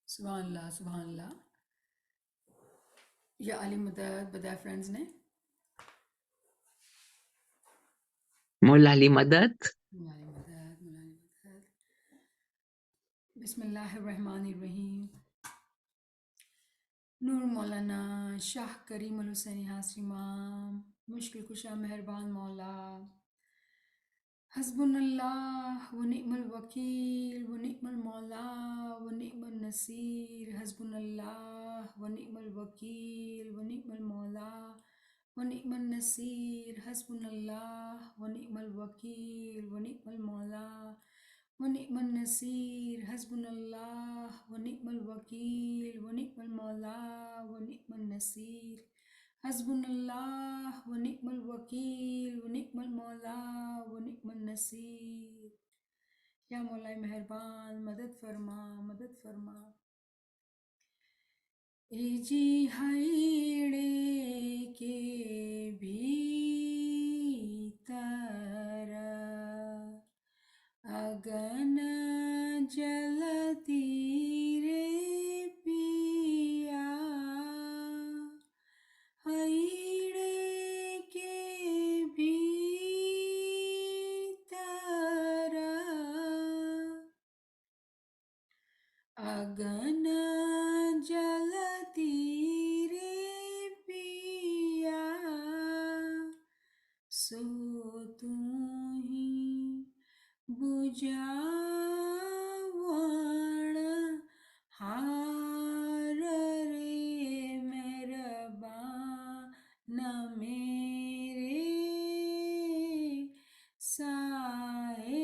सुबहानल्लाह सुबहानल्लाह। या अली मदद बदा फ्रेंड्स ने मोलाली मदद। मुलानी मदद मुलानी मदद। बिस्मिल्लाहिर्रहमानिर्रहीम। नूर मौलाना शाह करीम अल हुसैनी हासरी इमाम मुश्किल कुशा मेहरबान मौला हस्बुनल्लाह व निअमल वकील व निअमल मौला व निअमल नसीर। हस्बुनल्लाह व निअमल वकील व निअमल मौला व निअमल नसीर। हस्बुनल्लाह व निअमल वकील व निअमल मौला व निअमल नसीर। हस्बुनल्लाह व निअमल वकील व निअमल मौला व निअमल नसीर। हस्बुनल्लाह व निअमल वकील व निअमल मौला व निअमल नसीर। या मौला मेहरबान मदद फरमा मदद फरमा। जी हईड़े के भीतर अगन जलती रे पिया। हईड़े के भीतर अगन जलती रे पिया। सो तू ही बुझावण हार रे मेहरबान मेरे साहेब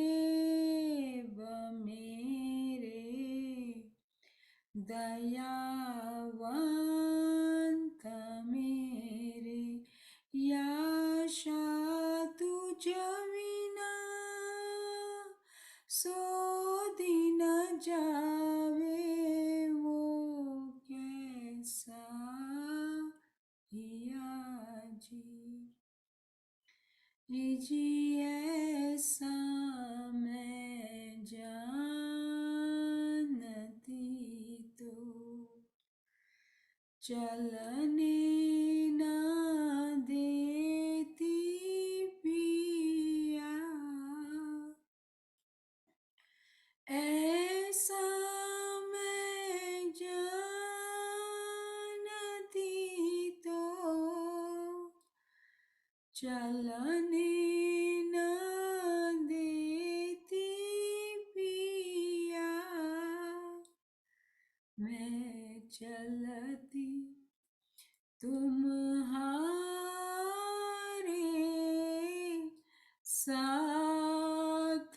मेरे दयावंत मेरे। याशा तुझ विना सो दिन जावे वो कैसा हिया जी ऐसा मैं जानती तो चलने ना देती पिया। ऐसा मैं जानती तो चलने ना देती पिया। मैं चलती तुम्हारे साथ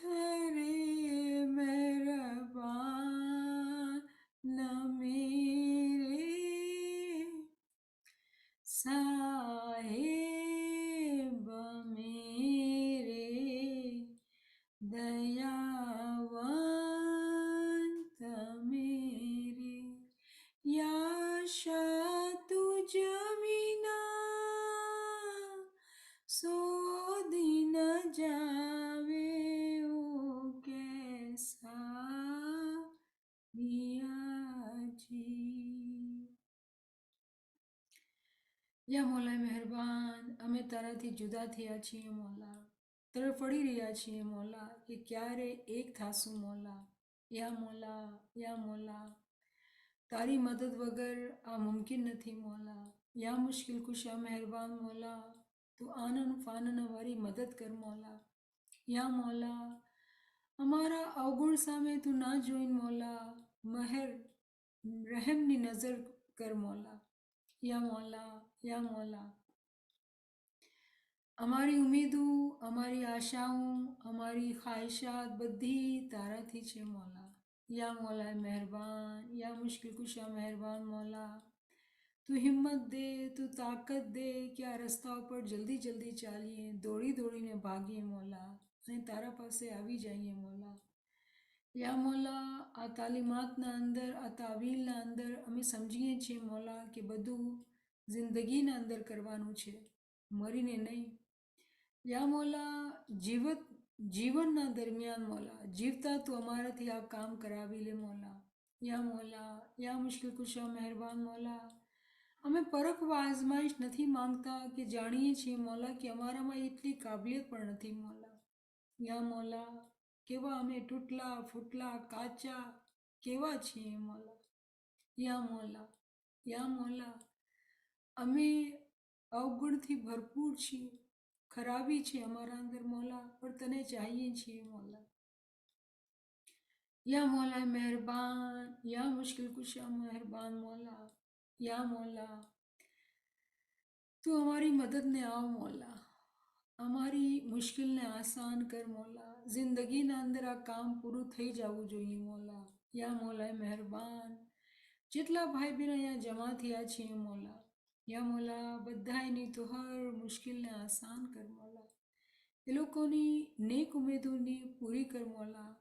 रे मेहरबान मेरे साहेब मेरे दयावंत मेरे। याशा तुझ विना सो दिन जावे ओ कैसा हिया जी। યા મોલા મહેરબાન, અમે તારાથી જુદા થયા છીએ મોલા, તડફડી રહ્યા છીએ મોલા કે ક્યારે એક થાશું મોલા। યા મોલા યા મોલા, તારી મદદ વગર આ મુમકિન નથી મોલા। યા મુશ્किल कुशा મહેરબાન મોલા, તું આનન ફાનન વારી મદદ કર મોલા। યા મોલા, અમારા અવગુણ સામે તું ના જોઈન મોલા, મહેર રહેમની નજર કર મોલા। યા મોલા યા મોલા, અમારી ઉમેદો અમારી આશાઓ અમારી ખ્વાહિશાત બધી તારાથી છે મોલા। યા મોલા મહેરબાન યા મુશ્किल कुशा મહેરબાન મોલા, તું હિંમત દે તું તાકત દે કે આ રસ્તા ઉપર જલ્દી જલ્દી ચાલીએ, દોડી દોડીને ભાગીએ મોલા અને તારા પાસે આવી જઈએ મોલા। યા મોલા, આ તાલીમાતના અંદર આ તાવીલના અંદર અમે સમજીએ છીએ મોલા કે બધું જિંદગીના અંદર કરવાનું છે, મરીને નહીં। યા મોલા, જીવનના દરમિયાન મોલા જીવતા તું અમારાથી આ કામ કરાવી લે મોલા। યા મોલા, યા મુશ્किल कुशा मेहरबान મોલા, અમે પરખવા આઝમાઈશ નથી માંગતા કે જાણીએ છીએ મોલા કે અમારામાં એટલી કાબિલિયત પણ નથી મોલા. યા મોલા, કેવા અમે તૂટલા ફૂટલા કાચા કેવા છીએ મોલા. યા મોલા, યા મોલા, અમે અવગુણથી ભરપૂર છીએ, ખરાબી છે અમારા અંદર મોલા, પણ તને ચાહીએ છીએ મોલા. या मौला मेहरबान, या मुश्किल कुशा मेहरबान मौला, या मौला, તું અમારી મદદને આવ મૌલા, અમારી મુશ્કેલને આસાન કર મૌલા, જિંદગીના અંદર આ કામ પૂરું થઈ જવું જોઈએ મૌલા. યા મૌલા મહેરબાન, જેટલા ભાઈ બહેન અહીંયા જમા થયા છીએ મૌલા, યા મૌલા બધાની તો હર મુશ્કેલને આસાન કર મૌલા, એ લોકોની નેક ઉમેદોની પૂરી કર મૌલા.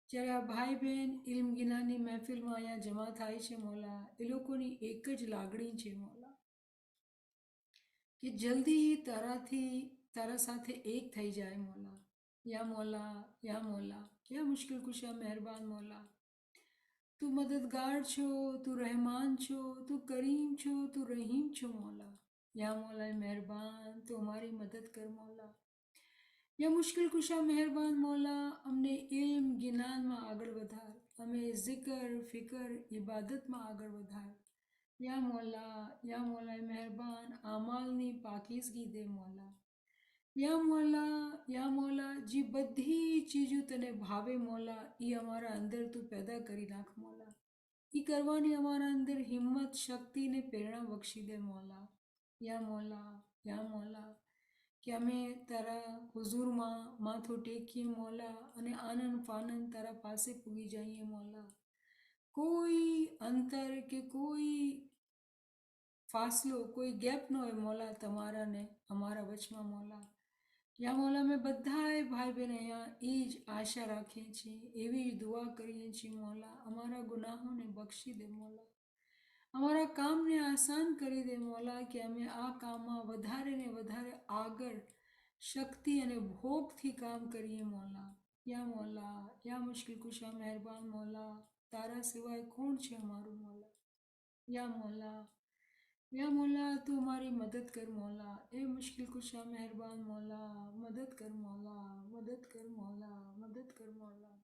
જ્યારે આ ભાઈ બહેન ઇલ્મ ગિનાની મહેફિલમાં અહીંયા જમા થાય છે મૌલા, એ લોકોની એક જ લાગણી છે મૌલા કે જલ્દી તારા સાથે એક થઈ જાય મૌલા. યા મૌલા, યા મૌલા, યા મુશ્किल कुशा મહેરબાન મૌલા, તું મદદગાર છો, તું રહેમાન છો, તું કરીમ છો, તું રહીમ છો મૌલા. યા મૌલા મહેરબાન, તું અમારી મદદ કર મૌલા. યા મુશ્किल कुशा મહેરબાન મૌલા, અમને ઇલ્મ જ્ઞાનમાં આગળ વધાર, અમે જિકર ફિકર ઇબાદતમાં આગળ વધાર. યા મૌલા મહેરબાન, આમાલની પાકીઝગી દે મૌલા. યા મૌલા, જે બધી ચીજો તને ભાવે મૌલા, એ અમારા અંદર તું પેદા કરી નાખ મૌલા. એ કરવાની અમારા અંદર હિંમત શક્તિ ને પ્રેરણા બક્ષી દે મૌલા. યા મૌલા, કે અમે તારા હુઝુરમાં માથું ટેકીએ મૌલા અને આનંદ ફાનંદ તારા પાસે પૂગી જઈએ મૌલા. કોઈ અંતર કે કોઈ ફાસલો, કોઈ ગેપ ન હોય મૌલા તમારા ને અમારા વચમાં મૌલા. યા મૌલા, અમે બધાએ ભાઈ બહેન અહીંયા એ જ આશા રાખીએ છીએ, એવી જ દુઆ કરીએ છીએ મૌલા, અમારા ગુનાહોને બક્ષી દે મૌલા, અમારા કામને આસાન કરી દે મૌલા, કે અમે આ કામમાં વધારે ને વધારે આગળ શક્તિ અને ભોગથી કામ કરીએ મૌલા. યા મુશ્किल कुशा મહેરબાન મૌલા, તારા સિવાય કોણ છે અમારું મૌલા. યા મૌલા, તું અમારી મદદ કર મૌલા, એ મુશ્किल कुशा મહેરબાન મૌલા, મદદ કર મૌલા, મદદ કર મૌલા, મદદ કર મૌલા.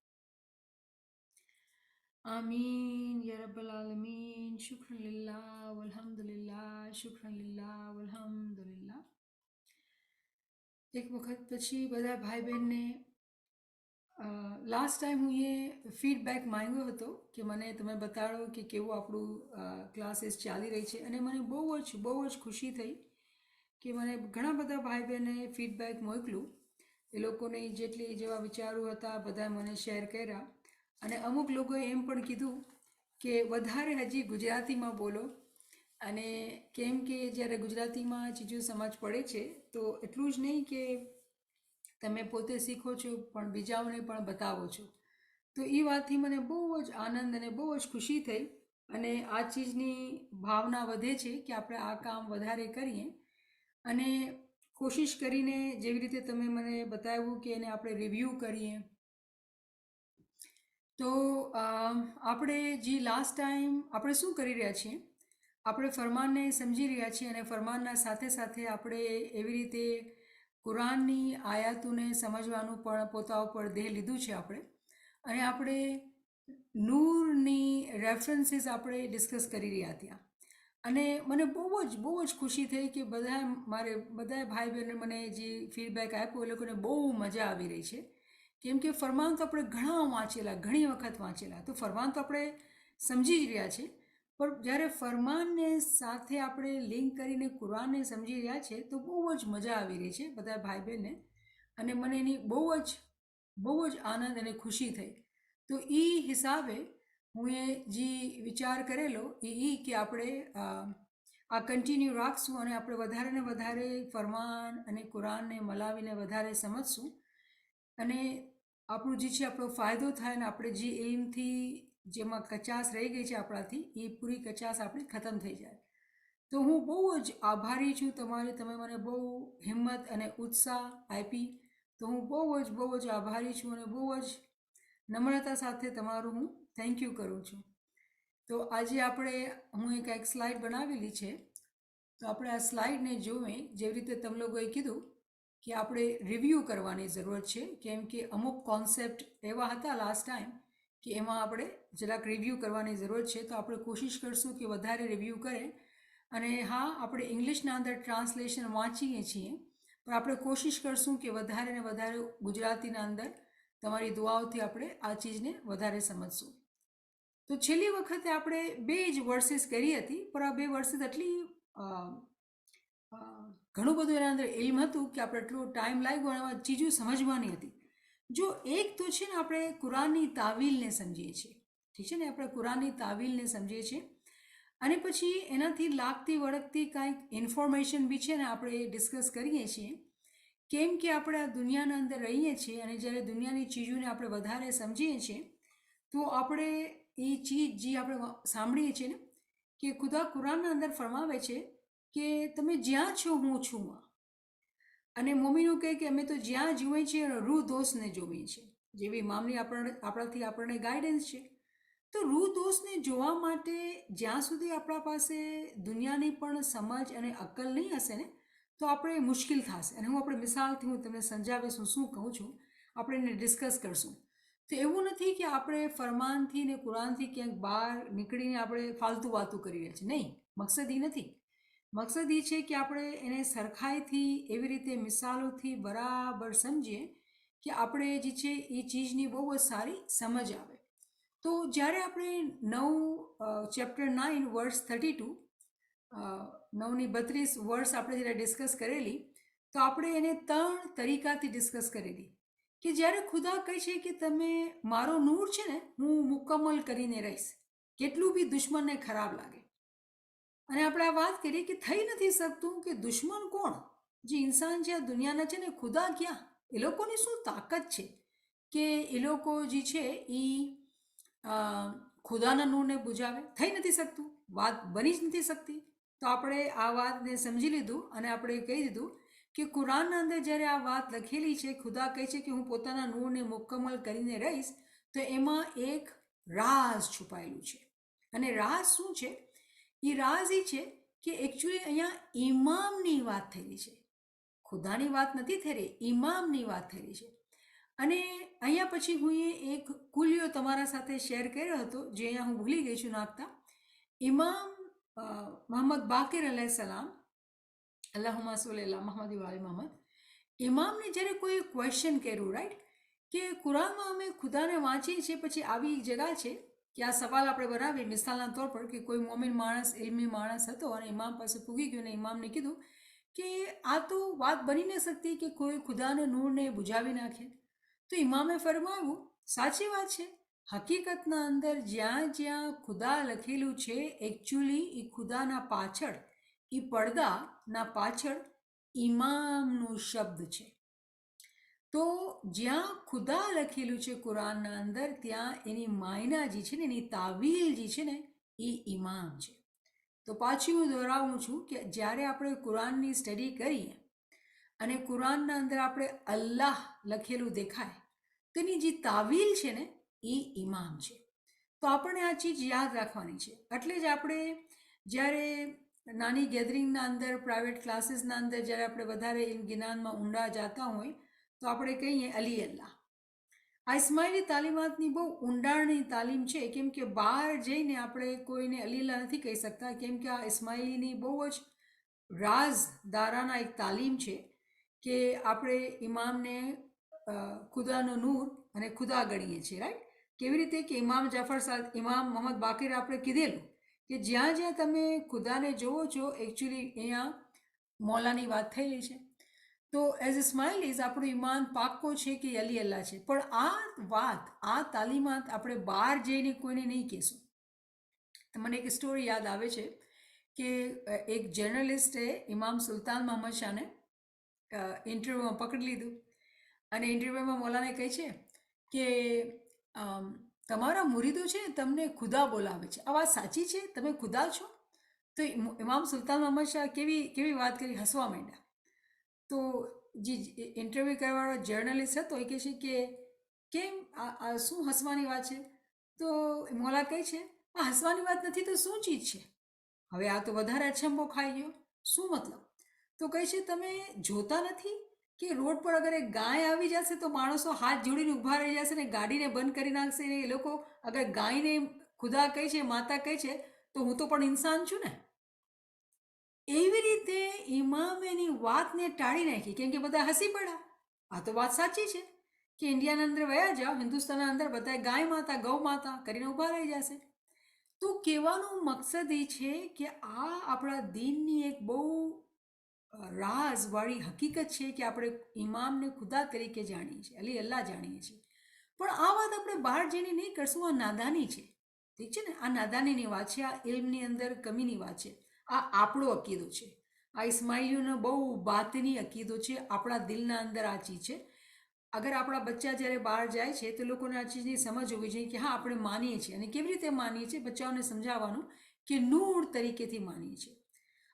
आमीन या रब्बल आलमीन. शुक्रन लिल्लाह वल्हम्दुलिल्लाह, शुक्रन लिल्लाह वल्हम्दुलिल्लाह. એક વખત પછી બધા ભાઈ બહેનને લાસ્ટ ટાઈમ હું એ ફીડબેક માંગ્યો હતો કે મને તમે બતાડો કે કેવું આપણું ક્લાસીસ ચાલી રહી છે, અને મને બહુ જ ખુશી થઈ કે મને ઘણા બધા ભાઈ બહેને ફીડબેક મોકલ્યું. એ લોકોને જેટલી જેવા વિચારો હતા બધા મને શેર કર્યા, અને અમુક લોકોએ એમ પણ કીધું કે વધારે હજી ગુજરાતીમાં બોલો, અને કેમ કે જ્યારે ગુજરાતીમાં ચીજો સમજ પડે છે તો એટલું જ નહીં કે તમે પોતે શીખો છો પણ બીજાઓને પણ બતાવો છો. તો એ વાતથી મને બહુ જ આનંદ અને બહુ જ ખુશી થઈ, અને આ ચીજની ભાવના વધે છે કે આપણે આ કામ વધારે કરીએ, અને કોશિશ કરીને જેવી રીતે તમે મને બતાવ્યું કે એને આપણે રિવ્યૂ કરીએ. તો આપણે જે લાસ્ટ ટાઈમ આપણે શું કરી રહ્યા છીએ, આપણે ફરમાનને સમજી રહ્યા છીએ, અને ફરમાનના સાથે સાથે આપણે એવી રીતે કુરાનની આયાતોને સમજવાનું પણ પોતા ઉપર દેહ લીધું છે આપણે, અને આપણે નૂરની રેફરન્સીસ આપણે ડિસ્કસ કરી રહ્યા ત્યાં. અને મને બહુ જ ખુશી થઈ કે બધા ભાઈ બહેને મને જે ફીડબેક આપ્યો એ લોકોને બહુ મજા આવી રહી છે. કેમ કે ફરમાન તો આપણે ઘણી વખત વાંચેલા, તો ફરમાન તો આપણે સમજી જ રહ્યા છે, પણ જ્યારે ફરમાનને સાથે આપણે લિંક કરીને કુરાનને સમજી રહ્યા છે તો બહુ જ મજા આવી રહી છે બધા ભાઈ બહેનને, અને મને એની બહુ જ આનંદ અને ખુશી થઈ. તો એ હિસાબે હું એ જે વિચાર કરેલો એ કે આપણે આ કન્ટિન્યુ રાખશું, અને આપણે વધારે ને વધારે ફરમાન અને કુરાનને મલાવીને વધારે સમજશું, અને આપણું જે છે આપણો ફાયદો થાય, ને આપણે જે એમથી જેમાં કચાશ રહી ગઈ છે આપણાથી એ પૂરી કચાશ આપણી ખતમ થઈ જાય. તો હું બહુ જ આભારી છું તમે મને બહુ હિંમત અને ઉત્સાહ આપી, તો હું બહુ જ આભારી છું, અને બહુ જ નમ્રતા સાથે તમારું હું થેન્ક યુ કરું છું. તો આજે હું એક સ્લાઇડ બનાવેલી છે, તો આપણે આ સ્લાઇડને જોઈએ. જેવી રીતે તમે લોકોએ કીધું કે આપણે રિવ્યૂ કરવાની જરૂર છે, કેમ કે અમુક કોન્સેપ્ટ એવા હતા લાસ્ટ ટાઈમ કે એમાં આપણે જરાક રિવ્યૂ કરવાની જરૂર છે. તો આપણે કોશિશ કરશું કે વધારે રિવ્યૂ કરે. અને હા, આપણે ઇંગ્લિશના અંદર ટ્રાન્સલેશન વાંચીએ છીએ, પણ આપણે કોશિશ કરશું કે વધારે ને વધારે ગુજરાતીના અંદર તમારી દુઆઓથી આપણે આ ચીજને વધારે સમજશું. તો છેલ્લી વખતે આપણે 2 જ વર્સિસ કરી હતી, પણ આ 2 વર્સિસ એટલી ઘણું બધું એના અંદર ઇલ્મ હતું કે આપણે એટલો ટાઈમ લાગ્યો અને એમાં ચીજો સમજવાની હતી. જો એક તો છે ને, આપણે કુરાનની તાવીલને સમજીએ છીએ, ઠીક છે ને, આપણે કુરાનની તાવીલને સમજીએ છીએ, અને પછી એનાથી લાગતી વળગતી કાંઈક ઇન્ફોર્મેશન બી છે ને આપણે ડિસ્કસ કરીએ છીએ. કેમ કે આપણે આ દુનિયાના અંદર રહીએ છીએ, અને જ્યારે દુનિયાની ચીજોને આપણે વધારે સમજીએ છીએ, તો આપણે એ ચીજ જે આપણે સાંભળીએ છીએ ને, કે ખુદા કુરાનના અંદર ફરમાવે છે કે તમે જ્યાં છો હું છું. અને મોમીનું કહે કે અમે તો જ્યાં જોઈએ છીએ રૂહ દોસ્તને જોઈએ છીએ, જેવી ઇમામની આપણાથી આપણને ગાઈડન્સ છે. તો રૂહ દોસ્તને જોવા માટે જ્યાં સુધી આપણા પાસે દુનિયાની પણ સમજ અને અક્કલ નહીં હશે ને, તો આપણે મુશ્કેલ થશે. અને આપણે મિસાલથી હું તમને સમજાવીશ હું શું કહું છું, આપણે એને ડિસ્કસ કરશું. તો એવું નથી કે આપણે ફરમાનથી ને કુરાનથી ક્યાંક બહાર નીકળીને આપણે ફાલતુ વાતો કરી રહ્યા છીએ. નહીં, મકસદ એ નથી. મકસદ એ છે કે આપણે એને સરખાઈથી એવી રીતે મિસાલોથી બરાબર સમજીએ કે આપણે જે છે એ ચીજની બહુ જ સારી સમજ આવે. તો જ્યારે આપણે ચેપ્ટર 9 વર્સ 32, 9:32 વર્સ આપણે જ્યારે ડિસ્કસ કરેલી, તો આપણે એને 3 તરીકાથી ડિસ્કસ કરેલી. કે જ્યારે ખુદા કહે છે કે તમે મારો નૂર છે ને હું મુકમ્મલ કરીને રહીશ, કેટલું બી દુશ્મનને ખરાબ લાગે. અને આપણે આ વાત કરીએ કે થઈ નથી શકતું, કે દુશ્મન કોણ? જે ઇન્સાન છે આ દુનિયાના છે ને, ખુદા ક્યાં? એ લોકોની શું તાકાત છે કે એ લોકો જે છે એ ખુદાના નૂરને બુજાવે? થઈ નથી શકતું, વાત બની જ નથી શકતી. તો આપણે આ વાતને સમજી લીધું અને આપણે કહી દીધું કે કુરાનના અંદર જ્યારે આ વાત લખેલી છે, ખુદા કહે છે કે હું પોતાના નૂરને મુકમ્મલ કરીને રહીશ, તો એમાં એક રાઝ છુપાયેલું છે. અને રાઝ શું છે? એ રાઝ એ છે કે એકચ્યુઅલી અહીંયા ઇમામની વાત થયેલી છે, ખુદાની વાત નથી થઈ રહી, ઇમામની વાત થયેલી છે. અને અહીંયા પછી હું એક કુલિયો તમારા સાથે શેર કર્યો હતો, જે અહીંયા હું ભૂલી ગઈ છું નાખતા. ઇમામ મોહમ્મદ બાકિર અલૈહિસ્સલામ, અલ્લાહુમ્મા સલ્લી અલા મુહમ્મદ વ આલી મુહમ્મદ, ઇમામને જ્યારે કોઈ ક્વેશ્ચન કર્યું, રાઈટ, કે કુરાનમાં અમે ખુદાને વાંચીએ છીએ, પછી આવી એક જગા છે કે આ સવાલ આપણે બનાવીએ મિસાલના તौर પર કે કોઈ મોમિન માણસ, ઇલ્મી માણસ હતો અને ઇમામ પાસે પૂગી ગયો, અને ઇમામને કીધું કે આ તો વાત બની ન શકતી કે કોઈ ખુદાને નૂરને બુજાવી નાખે. તો ઇમામે ફરમાવ્યું, સાચી વાત છે, હકીકતના અંદર જ્યાં જ્યાં ખુદા લખેલું છે, એકચ્યુઅલી એ ખુદાના પાછળ, એ પડદાના પાછળ ઇમામનું શબ્દ છે. તો જ્યાં ખુદા લખેલું છે કુરાનના અંદર, ત્યાં એની માયના જે છે ને, એની તાવીલ જે છે ને, એ ઇમામ છે. તો પાછી હું દોહરાવું છું કે જ્યારે આપણે કુરાનની સ્ટડી કરીએ અને કુરાનના અંદર આપણે અલ્લાહ લખેલું દેખાય, તો એની જે તાવીલ છે ને, એ ઇમામ છે. તો આપણને આ ચીજ યાદ રાખવાની છે. એટલે જ આપણે જ્યારે નાની ગેધરિંગના અંદર, પ્રાઇવેટ ક્લાસીસના અંદર જ્યારે આપણે વધારે જ્ઞાનમાં ઊંડા જતા હોય, તો આપણે કહીએ અલી અલ્લાહ. આ ઇસ્માઇલી તાલીમાતની બહુ ઊંડાણની તાલીમ છે, કેમ કે બહાર જઈને આપણે કોઈને અલી અલ્લાહ નથી કહી શકતા, કેમ કે આ ઇસ્માઇલીની બહુ જ રાજદારાના એક તાલીમ છે કે આપણે ઇમામને ખુદાનો નૂર અને ખુદા ગણીએ છીએ, રાઈટ. કેવી રીતે કે ઇમામ મોહમ્મદ બાકિર આપણે કીધેલું કે જ્યાં જ્યાં તમે ખુદાને જોવો છો, એકચ્યુઅલી અહીંયા મૌલાની વાત થયેલી છે. તો એઝ ઇસ્માઇલીઝ આપણું ઈમાન પાક્કો છે કે અલી અલ્લાહ છે. પણ આ વાત, આ તાલીમાત આપણે બહાર જઈને કોઈને નહીં કહેશું. મને એક સ્ટોરી યાદ આવે છે કે એક જર્નલિસ્ટે ઇમામ સુલતાન મોહમ્મદ શાહને ઇન્ટરવ્યૂમાં પકડી લીધું, અને ઇન્ટરવ્યૂમાં મૌલાને કહે છે કે તમારા મુરીદો છે તમને ખુદા બોલાવે છે, આ વાત સાચી છે? તમે ખુદા છો? તો ઇમામ સુલતાન મોહમ્મદ શાહ કેવી વાત કરી, હસવા માંડ્યા. તો જે ઇન્ટરવ્યૂ કરવાવાળો જર્નલિસ્ટ હતો એ કહે છે કે કેમ, આ શું હસવાની વાત છે? તો મૌલા કહે છે, આ હસવાની વાત નથી તો શું ચીજ છે? હવે આ તો વધારે અચંબો ખાઈ ગયો. શું મતલબ? તો કહે છે તમે જોતા નથી કે રોડ પર અગર એક ગાય આવી જશે તો માણસો હાથ જોડીને ઊભા રહી જશે ને ગાડીને બંધ કરી નાખશે ને એ લોકો અગર ગાયને ખુદા કહે છે, માતા કહે છે, તો હું તો પણ ઇન્સાન છું ને. એવી રીતે ઇમામ એની વાતને ટાળી નાખી કેમ કે બધા હસી પડ્યા. આ તો વાત સાચી છે કે ઇન્ડિયાના અંદર વયા જાઓ, હિન્દુસ્તાનના અંદર બધા ગાય માતા ગૌ માતા કરીને ઊભા રહી જશે. તો કહેવાનો મકસદ એ છે કે આ આપણા દીનની એક બહુ રાજવાળી હકીકત છે કે આપણે ઇમામને ખુદા તરીકે જાણીએ છીએ, અલી અલ્લાહ જાણીએ છીએ. પણ આ વાત આપણે બહાર જઈને નહીં કરશું, આ નાદાની છે. ઠીક છે ને, આ નાદાનીની વાત છે, આ ઇલ્મની અંદર કમીની વાત છે. આ આપણો અકીદો છે. આ ઇસ્માઇલીઓનો બહુ બાતની અકીદો છે, આપણા દિલના અંદર આ ચીજ છે. અગર આપણા બચ્ચા જ્યારે બહાર જાય છે તો લોકોને આ ચીજની સમજ હોવી જોઈએ કે હા આપણે માનીએ છીએ. અને કેવી રીતે માનીએ છીએ? બચ્ચાઓને સમજાવવાનું કે નૂર તરીકેથી માનીએ છીએ.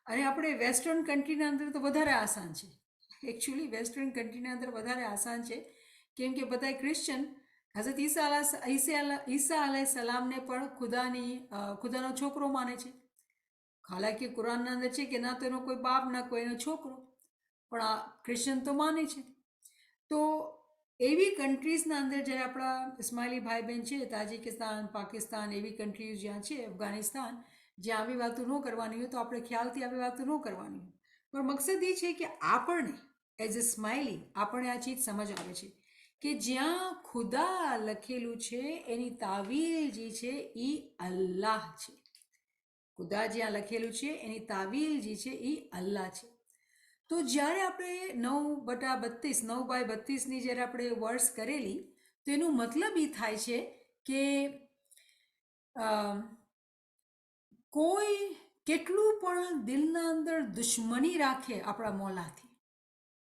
અને આપણે વેસ્ટર્ન કન્ટ્રીના અંદર તો વધારે આસાન છે. એકચ્યુઅલી વેસ્ટર્ન કન્ટ્રીના અંદર વધારે આસાન છે કેમ કે બધા ક્રિશ્ચન હઝરત ઈસા અલૈહિ સલામને પણ ખુદાનો છોકરો માને છે. હાલાકી કુરાનના અંદર છે કે ના તો એનો કોઈ બાપ ના કોઈ એનો છોકરો, પણ આ ક્રિશ્ચન તો માને છે. તો એવી કન્ટ્રીઝના અંદર જ્યારે આપણા ઇસ્માઇલી ભાઈ બહેન છે, તાજિકિસ્તાન, પાકિસ્તાન, એવી કન્ટ્રીઝ જ્યાં છે, અફઘાનિસ્તાન, જ્યાં આવી વાતો ન કરવાની હોય તો આપણે ખ્યાલથી આવી વાતો ન કરવાની હોય. પણ મકસદ એ છે કે આપણને એઝ અ સ્માઇલી આપણને આ ચીજ સમજ આવે છે કે જ્યાં ખુદા લખેલું છે એની તાવીલ જે છે એ અલ્લાહ છે. ખુદા જ્યાં લખેલું છે એની તાવીલ જે છે એ અલ્લાહ છે. તો જ્યારે આપણે 9/32 જ્યારે આપણે વર્સ કરેલી તો એનું મતલબ એ થાય છે કે કોઈ કેટલું પણ દિલના અંદર દુશ્મની રાખે આપણા મોલાથી,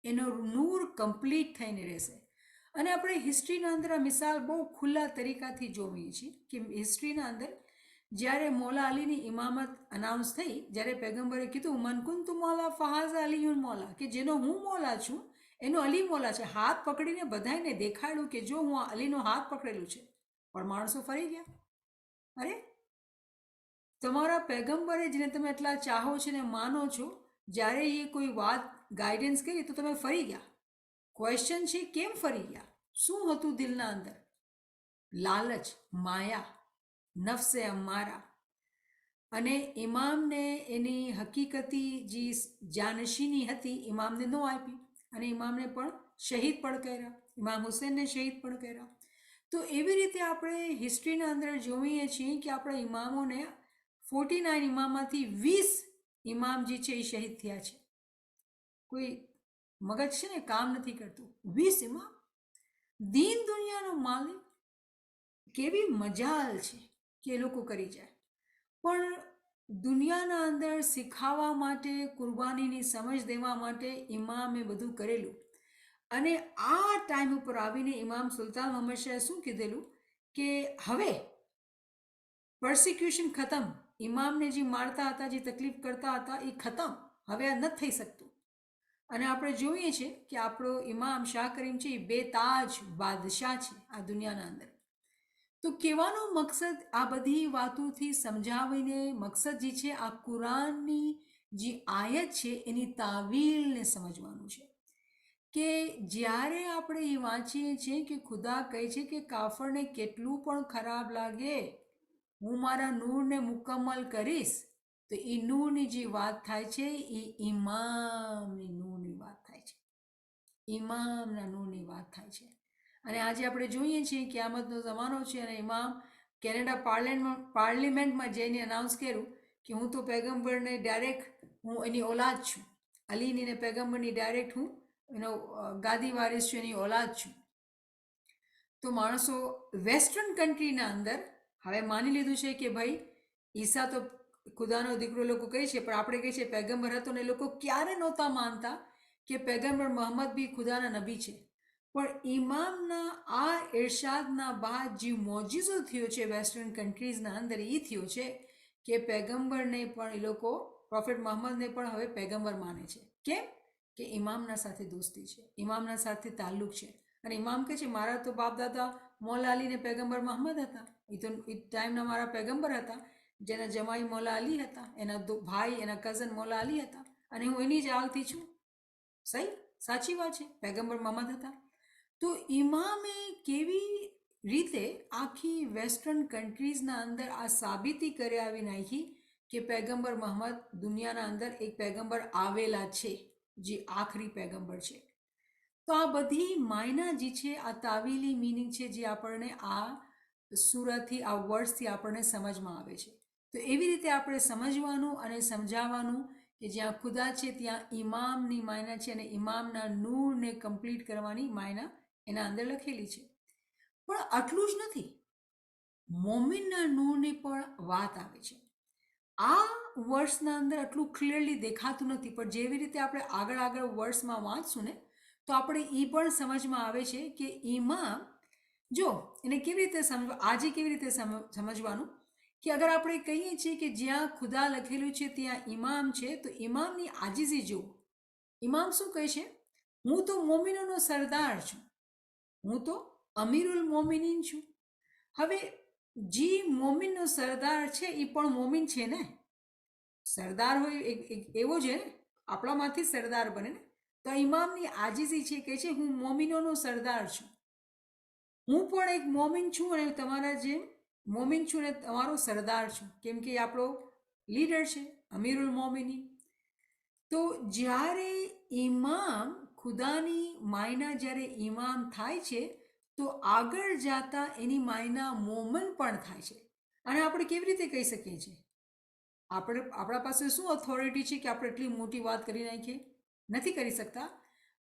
એનો નૂર કમ્પ્લીટ થઈને રહેશે. અને આપણે હિસ્ટ્રીના અંદર આ મિસાલ બહુ ખુલ્લા તરીકાથી જોઈએ છીએ કે હિસ્ટ્રીના અંદર જ્યારે મોલા અલીની ઇમામત અનાઉન્સ થઈ, જ્યારે પેગમ્બરે કીધું મનકુંતુ મોલા ફહાઝ અલીયુન મોલા, કે જેનો હું મોલા છું એનો અલી મોલા છે. હાથ પકડીને બધાને દેખાડ્યું કે જો હું આ અલીનો હાથ પકડેલું છે. પણ માણસો ફરી ગયા. અરે તમારા પેગમ્બરે જેને તમે એટલા ચાહો છો ને માનો છો, જ્યારે એ કોઈ વાત ગાઈડન્સ કરી તો તમે ફરી ગયા. ક્વેશ્ચન છે કેમ ફરી ગયા? શું હતું દિલના અંદર? લાલચ, માયા, નફસે અમારા. અને ઇમામને એની હકીકતી જે જાનશીની હતી ઇમામને ન આપી અને ઇમામને પણ શહીદ પણ કર્યા, ઇમામ હુસેનને શહીદ પણ કર્યા. તો એવી રીતે આપણે હિસ્ટ્રીના અંદર જોઈએ છીએ કે આપણા ઇમામોને 49 ઇમામમાંથી 20 ઇમામ જે છે એ શહીદ થયા છે. કોઈ મગજ છે ને કામ નથી કરતું. 20 ઇમામ, દીન દુનિયાનો માલિક. કેવી મજાલ છે કે એ લોકો કરી જાય. પણ દુનિયાના અંદર શીખાવવા માટે, કુરબાનીની સમજ દેવા માટે ઇમામે બધું કરેલું. અને આ ટાઈમ ઉપર આવીને ઇમામ સુલતાન મોહમ્મદ શાહે શું કીધેલું કે હવે પ્રોસિક્યુશન ખતમ. ઇમામને જે મારતા હતા, જે તકલીફ કરતા હતા એ ખતમ. હવે આ નથી થઈ શકતું. અને આપણે જોઈએ છીએ કે આપણો ઇમામ શાહ કરીમ છે એ બેતાજ બાદશાહ છે આ દુનિયાના અંદર. તો કહેવાનો મકસદ આ બધી વાતોથી સમજાવીને મકસદ જે છે આ કુરાનની જે આયત છે એની તાવીલને સમજવાનું છે કે જ્યારે આપણે એ વાંચીએ છીએ કે ખુદા કહે છે કે કાફરને કેટલું પણ ખરાબ લાગે હું મારા નૂરને મુકમ્મલ કરીશ, તો એ નૂરની જે વાત થાય છે એ ઇમામની નૂરની વાત થાય છે. ઇમામના નૂરની વાત થાય છે. અને આજે આપણે જોઈએ છીએ કિયામતનો જમાનો છે અને ઇમામ કેનેડા પાર્લિમેન્ટમાં જઈને અનાઉન્સ કર્યું કે હું તો પેગમ્બરને ડાયરેક્ટ હું એની ઓલાદ છું. અલીની ને પેગમ્બરની ડાયરેક્ટ હું એનો ગાદી વારિસ છું, એની ઓલાદ છું. તો માણસો વેસ્ટર્ન કન્ટ્રીના અંદર હવે માની લીધું છે કે ભાઈ ઈસા તો ખુદાનો દીકરો લોકો કહે છે, પણ આપણે કહીએ છીએ પેગમ્બર હતો. ને લોકો ક્યારે નહોતા માનતા કે પેગમ્બર મોહમ્મદ બી ખુદાના નબી છે. પણ ઇમામના આ ઇરશાદના બાદ જે મોજીઝો થયો છે વેસ્ટર્ન કન્ટ્રીઝના અંદર એ થયો છે કે પેગમ્બરને પણ એ લોકો પ્રોફેટ મોહમ્મદને પણ હવે પેગમ્બર માને છે. કેમ? કે ઇમામના સાથે દોસ્તી છે, ઇમામના સાથે તાલ્લુક છે. અને ઇમામ કહે છે મારા તો બાપ દાદા મૌલા અલી ને પેગમ્બર મોહમ્મદ હતા, એ તો એ ટાઈમના મારા પેગમ્બર હતા. જેના જમાઈ મૌલા અલી હતા, એના ભાઈ એના કઝન મૌલા અલી હતા, અને હું એની જ આલથી છું. સાચી વાત છે, પૈગંબર મોહમ્મદ હતા. તો ઇમામે કેવી રીતે આખી વેસ્ટર્ન કન્ટ્રીઝના અંદર આ સાબિતી કરી આવી નાખી કે પૈગંબર મોહમ્મદ દુનિયાના અંદર એક પૈગંબર આવેલા છે, જે આખરી પૈગંબર છે. તો આ બધી માયના જે છે, આ તાવીલી મિનિંગ છે, જે આપણને આ સુરતથી આ વર્ડ્સથી આપણને સમજમાં આવે છે. તો એવી રીતે આપણે સમજવાનું અને સમજાવવાનું કે જ્યાં ખુદા છે ત્યાં ઇમામની માયના છે, અને ઇમામના નૂરને કમ્પ્લીટ કરવાની માયના એના અંદર લખેલી છે. પણ આટલું જ નથી, મોમિનના નૂરની પણ વાત આવે છે. આ વર્ડ્સના અંદર આટલું ક્લિયરલી દેખાતું નથી, પણ જેવી રીતે આપણે આગળ વર્ડ્સમાં વાંચશું ને, તો આપણે એ પણ સમજમાં આવે છે કે ઇમામ, જો એને કેવી રીતે આજે કેવી રીતે સમજવાનું કે અગર આપણે કહીએ છીએ કે જ્યાં ખુદા લખેલું છે ત્યાં ઇમામ છે, તો ઇમામની આજીઝી જુઓ. ઇમામ શું કહે છે? હું તો મોમિનોનો સરદાર છું, હું તો અમીરુલ મોમિનીન છું. હવે જે મોમિનનો સરદાર છે એ પણ મોમિન છે ને, સરદાર હોય એવો છે ને, આપણામાંથી સરદાર બને ને. તો ઇમામની આજીઝી છે, કે છે હું મોમિનોનો સરદાર છું, હું પણ એક મોમિન છું, અને તમારા જેમ મોમિન છું અને તમારો સરદાર છું, કેમ કે આપણો લીડર છે અમીરુલ મોમિની. તો જ્યારે ઇમામ ખુદાની માયના જ્યારે ઇમામ થાય છે, તો આગળ જતા એની માયના મોમન પણ થાય છે. અને આપણે કેવી રીતે કહી શકીએ છીએ? આપણા પાસે શું ઓથોરિટી છે કે આપણે એટલી મોટી વાત કરી નાખીએ? નથી કરી શકતા.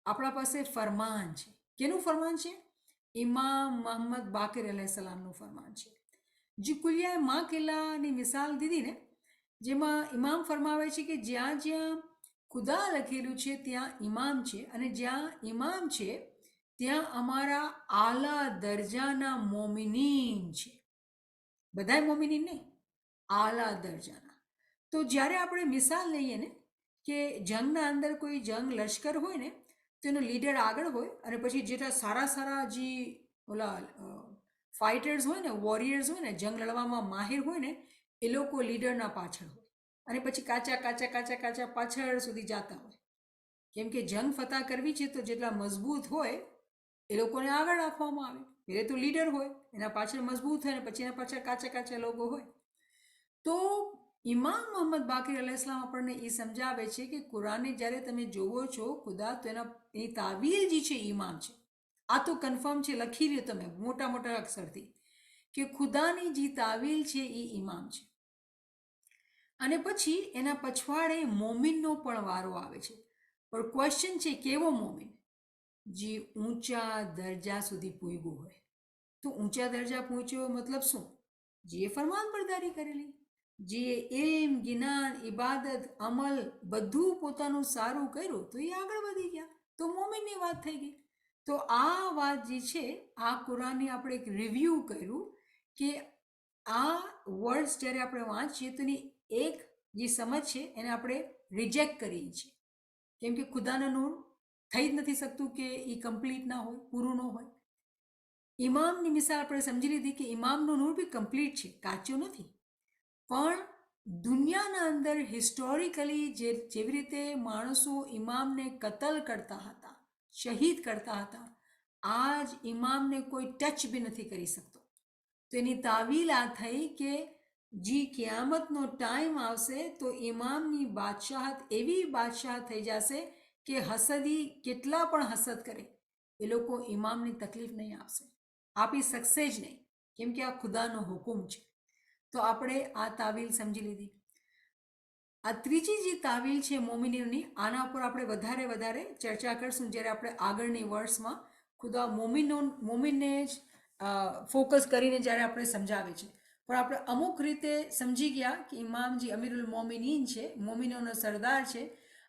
આપણા પાસે ફરમાન છે. કેનું ફરમાન છે? ઇમામ મોહમ્મદ બાકર અલૈહિસ્સલામનું ફરમાન છે. જે કુલિયા મા કિલ્લાની મિસાલ દીધી ને, જેમાં ઇમામ ફરમાવે છે કે જ્યાં જ્યાં ખુદા લખેલું છે ત્યાં ઇમામ છે, અને જ્યાં ઇમામ છે ત્યાં અમારા આલા દરજાના મોમિનીન છે. બધા મોમિનીન નહીં, આલા દરજાના. તો જ્યારે આપણે મિસાલ લઈએ ને કે જંગના અંદર કોઈ જંગ લશ્કર હોય ને, તો એનો લીડર આગળ હોય, અને પછી જેટલા સારા જે ઓલા ફાઇટર્સ હોય ને, વોરિયર્સ હોય ને, જંગ લડવામાં માહિર હોય ને, એ લોકો લીડરના પાછળ હોય, અને પછી કાચા પાછળ સુધી જતા હોય. કેમ કે જંગ ફતહ કરવી છે, તો જેટલા મજબૂત હોય એ લોકોને આગળ રાખવામાં આવે. પહેલે તો લીડર હોય, એના પાછળ મજબૂત હોય, અને પછી એના પાછળ કાચા લોકો હોય. તો ઇમામ મોહમ્મદ બાકર અલૈહિસ્સલામ આપણને એ સમજાવે છે કે કુરાનને જ્યારે તમે જોવો છો ખુદા, તો એની તાવીલ જે છે ઇમામ છે. આ તો કન્ફર્મ છે, લખી લ્યો તમે મોટા અક્ષરથી કે ખુદાની જે તાવીલ છે એ ઇમામ છે. અને પછી એના પછવાડે મોમિનનો પણ વારો આવે છે. પણ ક્વેશ્ચન છે, કેવો મોમિન? જે ઊંચા દરજા સુધી પૂગ્યું હોય. તો ઊંચા દરજા પહોંચ્યો મતલબ શું? જે ફરમાન બરદારી કરેલી, જે ઇલ્મ, જ્ઞાન, ઇબાદત, અમલ બધું પોતાનું સારું કર્યું, તો એ આગળ વધી ગયા, તો મોમિનની વાત થઈ ગઈ. તો આ વાત જે છે, આ કુરાનની આપણે એક રિવ્યૂ કર્યું કે આ વર્ડ્સ જ્યારે આપણે વાંચીએ તો એની એક જે સમજ છે એને આપણે રિજેક્ટ કરીએ છીએ, કેમ કે ખુદાના નૂર થઈ જ નથી શકતું કે એ કમ્પ્લીટ ના હોય, પૂરું ન હોય. ઇમામની મિસાલ આપણે સમજી લીધી કે ઇમામનું નૂર બી કમ્પ્લીટ છે, કાચું નથી. પણ દુનિયાના અંદર હિસ્ટોરિકલી જેવી રીતે માણસો ઇમામને કતલ કરતા હતા, શહીદ કરતા હતા, આજ ઇમામને કોઈ ટચ બી નથી કરી શકતો. તો એની તાવીલ આ થઈ કે જે ક્યામતનો ટાઈમ આવશે તો ઇમામની બાદશાહત એવી બાદશાહ થઈ જશે કે હસદી કેટલા પણ હસદ કરે, એ લોકો ઇમામની તકલીફ નહીં આવશે, આપી શકશે જ નહીં, કેમ કે આ ખુદાનો હુકુમ છે. તો આપણે આ તાવીલ સમજી લીધી. આ ત્રીજી જે તાવીલ છે મોમિનની, આના ઉપર આપણે વધારે ચર્ચા કરશું જ્યારે આપણે આગળની વર્ષમાં ખુદા મોમિનને જ ફોકસ કરીને જ્યારે આપણે સમજાવે છે. પણ આપણે અમુક રીતે સમજી ગયા કે ઇમામ જે અમીરુલ મોમિનીન છે, મોમિનોનો સરદાર છે,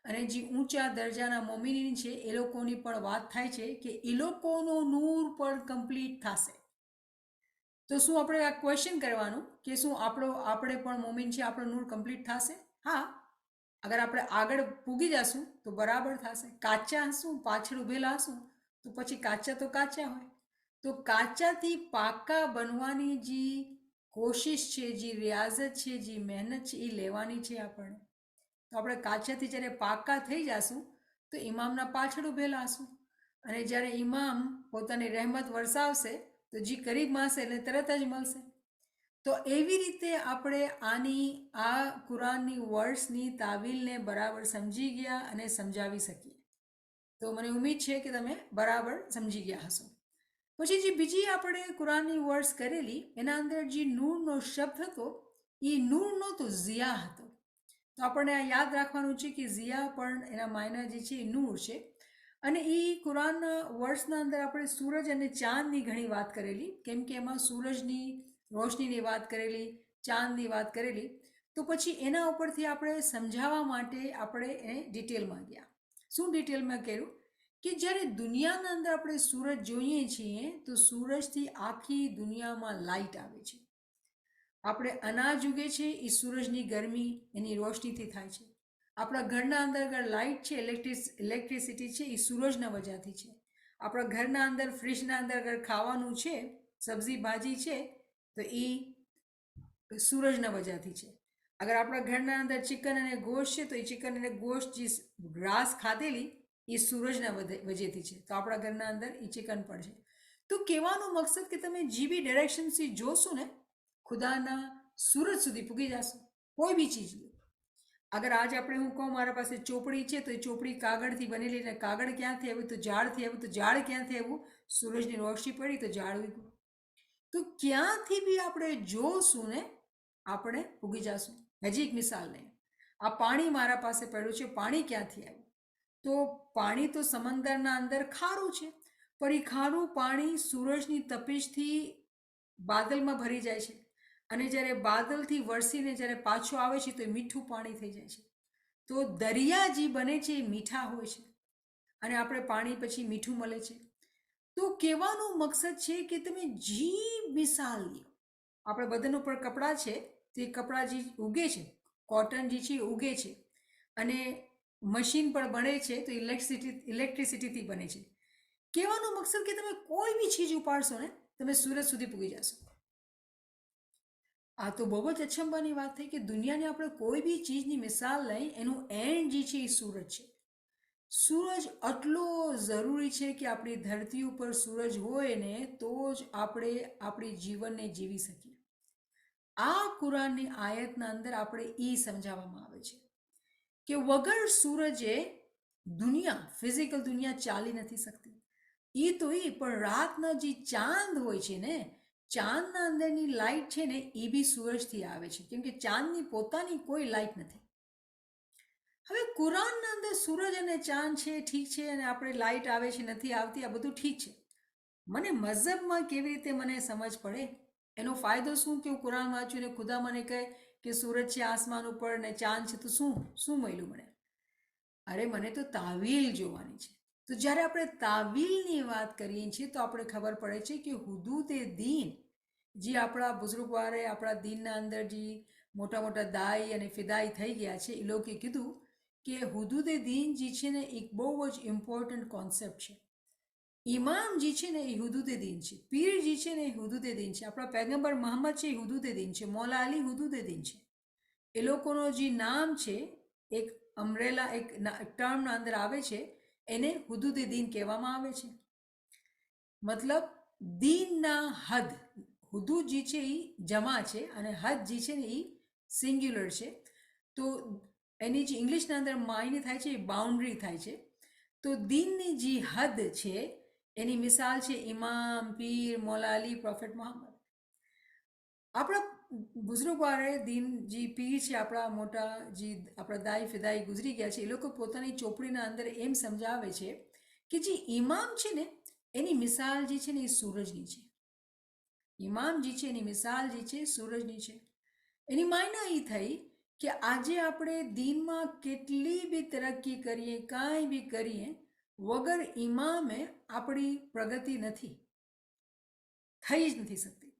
અને જે ઊંચા દરજાના મોમિનીન છે એ લોકોની પણ વાત થાય છે કે એ લોકોનો નૂર પણ કમ્પ્લીટ થશે. તો શું આપણે આ ક્વેશ્ચન કરવાનું કે શું આપણે પણ મોમિન છે, આપણો નૂર કમ્પ્લીટ થશે? હા, અગર આપણે આગળ પૂગી જશું તો બરાબર થશે. કાચા હશું, પાછળ ઉભેલા હશું, તો પછી કાચા હોય. તો કાચાથી પાકા બનવાની જે કોશિશ છે, જે રિયાઝત છે, જે મહેનત છે એ લેવાની છે આપણને. તો આપણે કાચાથી જ્યારે પાકા થઈ જશું તો ઇમામના પાછળ ઊભેલા હશું, અને જ્યારે ઇમામ પોતાની રહેમત વરસાવશે તો જે કરીબ માસે એને તરત જ મળશે. તો એવી રીતે આપણે આ કુરાનની વર્ડ્સની તાવીલને બરાબર સમજી ગયા અને સમજાવી શકીએ. તો મને ઉમ્મીદ છે કે તમે બરાબર સમજી ગયા હશો. પછી જે બીજી આપણે કુરાનની વર્ડ્સ કરેલી એના અંદર જે નૂરનો શબ્દ હતો એ નૂર નહોતો, ઝિયા હતો. તો આપણને આ યાદ રાખવાનું છે કે ઝિયા પણ એના માયના જે છે એ નૂર છે. અને એ કુરાનના વર્ડ્સના અંદર આપણે સૂરજ અને ચાંદની ઘણી વાત કરેલી, કેમ કે એમાં સૂરજની રોશનીની વાત કરેલી, ચાંદની વાત કરેલી. તો પછી એના ઉપરથી આપણે સમજાવવા માટે આપણે એને ડિટેલમાં ગયા. શું ડિટેલમાં કર્યું કે જ્યારે દુનિયાના અંદર આપણે સૂરજ જોઈએ છીએ તો સૂરજથી આખી દુનિયામાં લાઇટ આવે છે. આપણે અનાજ ઉગે છે એ સૂરજની ગરમી એની રોશનીથી થાય છે. આપણા ઘરના અંદર અગર લાઇટ છે, ઇલેક્ટ્રિસિટી છે એ સૂરજના વજહથી છે. આપણા ઘરના અંદર ફ્રીજના અંદર અગર ખાવાનું છે, સબ્જી ભાજી છે તો એ સૂરજના વજહથી છે. અગર આપણા ઘરના અંદર ચિકન અને ગોશ્ત છે તો એ ચિકન અને ગોશ્ત જે ઘાસ ખાધેલી એ સૂરજના વજહથી છે. તો આપણા ઘરના અંદર એ ચિકન પણ છે. તો કહેવાનો મકસદ કે તમે જે બી ડાયરેક્શનથી જોશો ને ખુદાના સૂરજ સુધી પૂગી જશો. કોઈ બી ચીજ લો. અગર આજ આપણે હું કહું મારા પાસે ચોપડી છે તો એ ચોપડી કાગળથી બનેલી, ને કાગળ ક્યાંથી આવ્યું તો ઝાડથી આવ્યું, તો ઝાડ ક્યાંથી આવ્યું, સૂરજની રોશની પડી તો ઝાડ ઉગ્યું. તો ક્યાંથી બી આપણે જોશું ને આપણે પૂગી જશું. હજી એક મિસાલ લઈએ, આ પાણી મારા પાસે પડ્યું છે, પાણી ક્યાંથી આવ્યું? તો પાણી તો સમંદરના અંદર ખારું છે, પણ એ ખારું પાણી સૂરજની તપિશથી બાદલમાં ભરી જાય છે, અને જ્યારે બાદલથી વરસીને જ્યારે પાછું આવે છે તો એ મીઠું પાણી થઈ જાય છે. તો દરિયા જે બને છે એ મીઠા હોય છે, અને આપણે પાણી પછી મીઠું મળે છે. તો કહેવાનો મકસદ છે કે તમે જે મિસાલ લ્યો, આપણે બદન ઉપર કપડાં છે તો એ કપડાં જે ઉગે છે, કોટન જે છે એ ઉગે છે, અને મશીન પણ બને છે તો ઇલેક્ટ્રિસિટીથી બને છે. કહેવાનો મકસદ કે તમે કોઈ બી ચીજ ઉપાડશો ને તમે સૂરજ સુધી પૂગી જશો. આ તો બહુ જ અચંબાની વાત થઈ કે દુનિયાની આપણે કોઈ બી ચીજની મિસાલ લઈ એનું એન્ડ જે છે એ સૂરજ છે. સૂરજ આટલો જરૂરી છે કે આપણી ધરતી ઉપર સૂરજ હોય ને તો જ આપણે આપણી જીવનને જીવી શકીએ. આ કુરાનની આયતના અંદર આપણે એ સમજાવવામાં આવે છે કે વગર સૂરજે દુનિયા, ફિઝિકલ દુનિયા ચાલી નથી શકતી. એ તો એ પણ રાતના જે ચાંદ હોય છે ને, ચાંદના અંદરની લાઇટ છે ને એ બી સૂરજથી આવે છે, કેમ કે ચાંદની પોતાની કોઈ લાઇટ નથી. હવે કુરાનના અંદર સૂરજ અને ચાંદ છે, ઠીક છે, અને આપણે લાઇટ આવે છે નથી આવતી આ બધું ઠીક છે. મને મઝહબમાં કેવી રીતે મને સમજ પડે એનો ફાયદો શું કે હું કુરાન વાંચ્યું ને ખુદા મને કહે કે સૂરજ છે આસમાન ઉપર ને ચાંદ છે, તો શું મળ્યું મને? અરે મને તો તાવીલ જોવાની છે. તો જ્યારે આપણે તાવીલની વાત કરીએ છીએ તો આપણે ખબર પડે છે કે હુદૂદે દીન જે આપણા બુઝુર્ગવારે આપણા દીનના અંદર જે મોટા મોટા દાઈ અને ફિદાઈ થઈ ગયા છે એ લોકોએ કીધું કે હુદૂદે દીન જે છે ને એક બહુ જ ઇમ્પોર્ટન્ટ કોન્સેપ્ટ છે. ઇમામ જે છે ને એ હુદૂદે દીન છે, પીર જે છે ને એ હુદૂદે દીન છે, આપણા પૈગંબર મોહમ્મદ છે એ હુદૂદે દીન છે, મૌલા અલી હુદૂદે દીન છે. એ લોકોનો જે નામ છે એક અમરેલા એક ટર્મના અંદર આવે છે, એને હુદૂદે દીન કહેવામાં આવે છે. મતલબ દીનના હદ, હુદૂદ જે છે એ જમા છે અને હદ જે છે ને એ સિંગ્યુલર છે. તો એની જે ઇંગ્લિશના અંદર માયને થાય છે એ બાઉન્ડ્રી થાય છે. તો દીનની જે હદ છે એની મિસાલ છે ઇમામ, પીર, મૌલા અલી, પ્રોફેટ મોહમ્મદ. આપણા બુઝુર્ગવારે દીન જે પીર છે, આપણા મોટા જે આપણા દાઈ ફિદાઈ ગુજરી ગયા છે, એ લોકો પોતાની ચોપડીના અંદર એમ સમજાવે છે કે જે ઇમામ છે ને એની મિસાલ જે છે ને એ સૂરજની છે. ઇમામ જે છે એની મિસાલ જે છે સૂરજની છે. એની માયના એ થઈ કે આજે આપણે દીનમાં કેટલી બી તરક્કી કરીએ, કાંઈ બી કરીએ, વગર ઇમામે આપણી પ્રગતિ નથી થઈ જ નથી શકતી,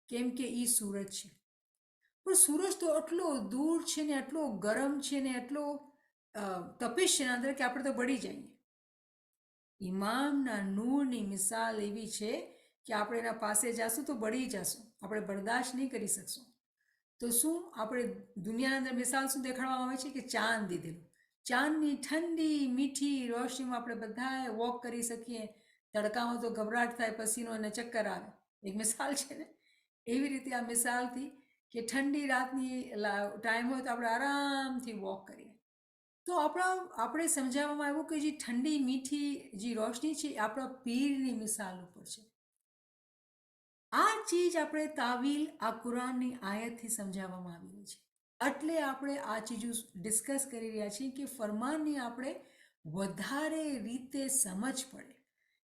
કેમ કે એ સૂરજ છે. પણ સૂરજ તો આટલો દૂર છે ને, આટલો ગરમ છે ને, આટલો તપિશ છે અંદર કે આપણે તો બળી જઈએ. ઇમામના નૂરની મિસાલ એવી છે કે આપણે એના પાસે જાશું તો બળી જશું, આપણે બરદાશ્ત નહીં કરી શકશું. તો શું આપણે દુનિયાના અંદર મિસાલ શું દેખાડવામાં આવે છે કે ચાંદ દીધેલું, ચાંદની ઠંડી મીઠી રોશનીમાં આપણે બધાએ વોક કરી શકીએ. તડકામાં તો ગભરાટ થાય, પસીનો અને ચક્કર આવે, એક મિસાલ છે ને. એવી રીતે આ મિસાલથી કે ઠંડી રાતની ટાઈમ હોય તો આપણે આરામથી વોક કરીએ. તો આપણે સમજાવવામાં આવ્યું કે જે ઠંડી મીઠી જે રોશની છે એ આપણા પીરની મિસાલ ઉપર છે. આ ચીજ આપણે તાવીલ આ કુરાનની આયતથી સમજાવવામાં આવી છે. એટલે આપણે આ ચીજો ડિસ્કસ કરી રહ્યા છીએ કે ફરમાનની આપણે વધારે રીતે સમજ પડે,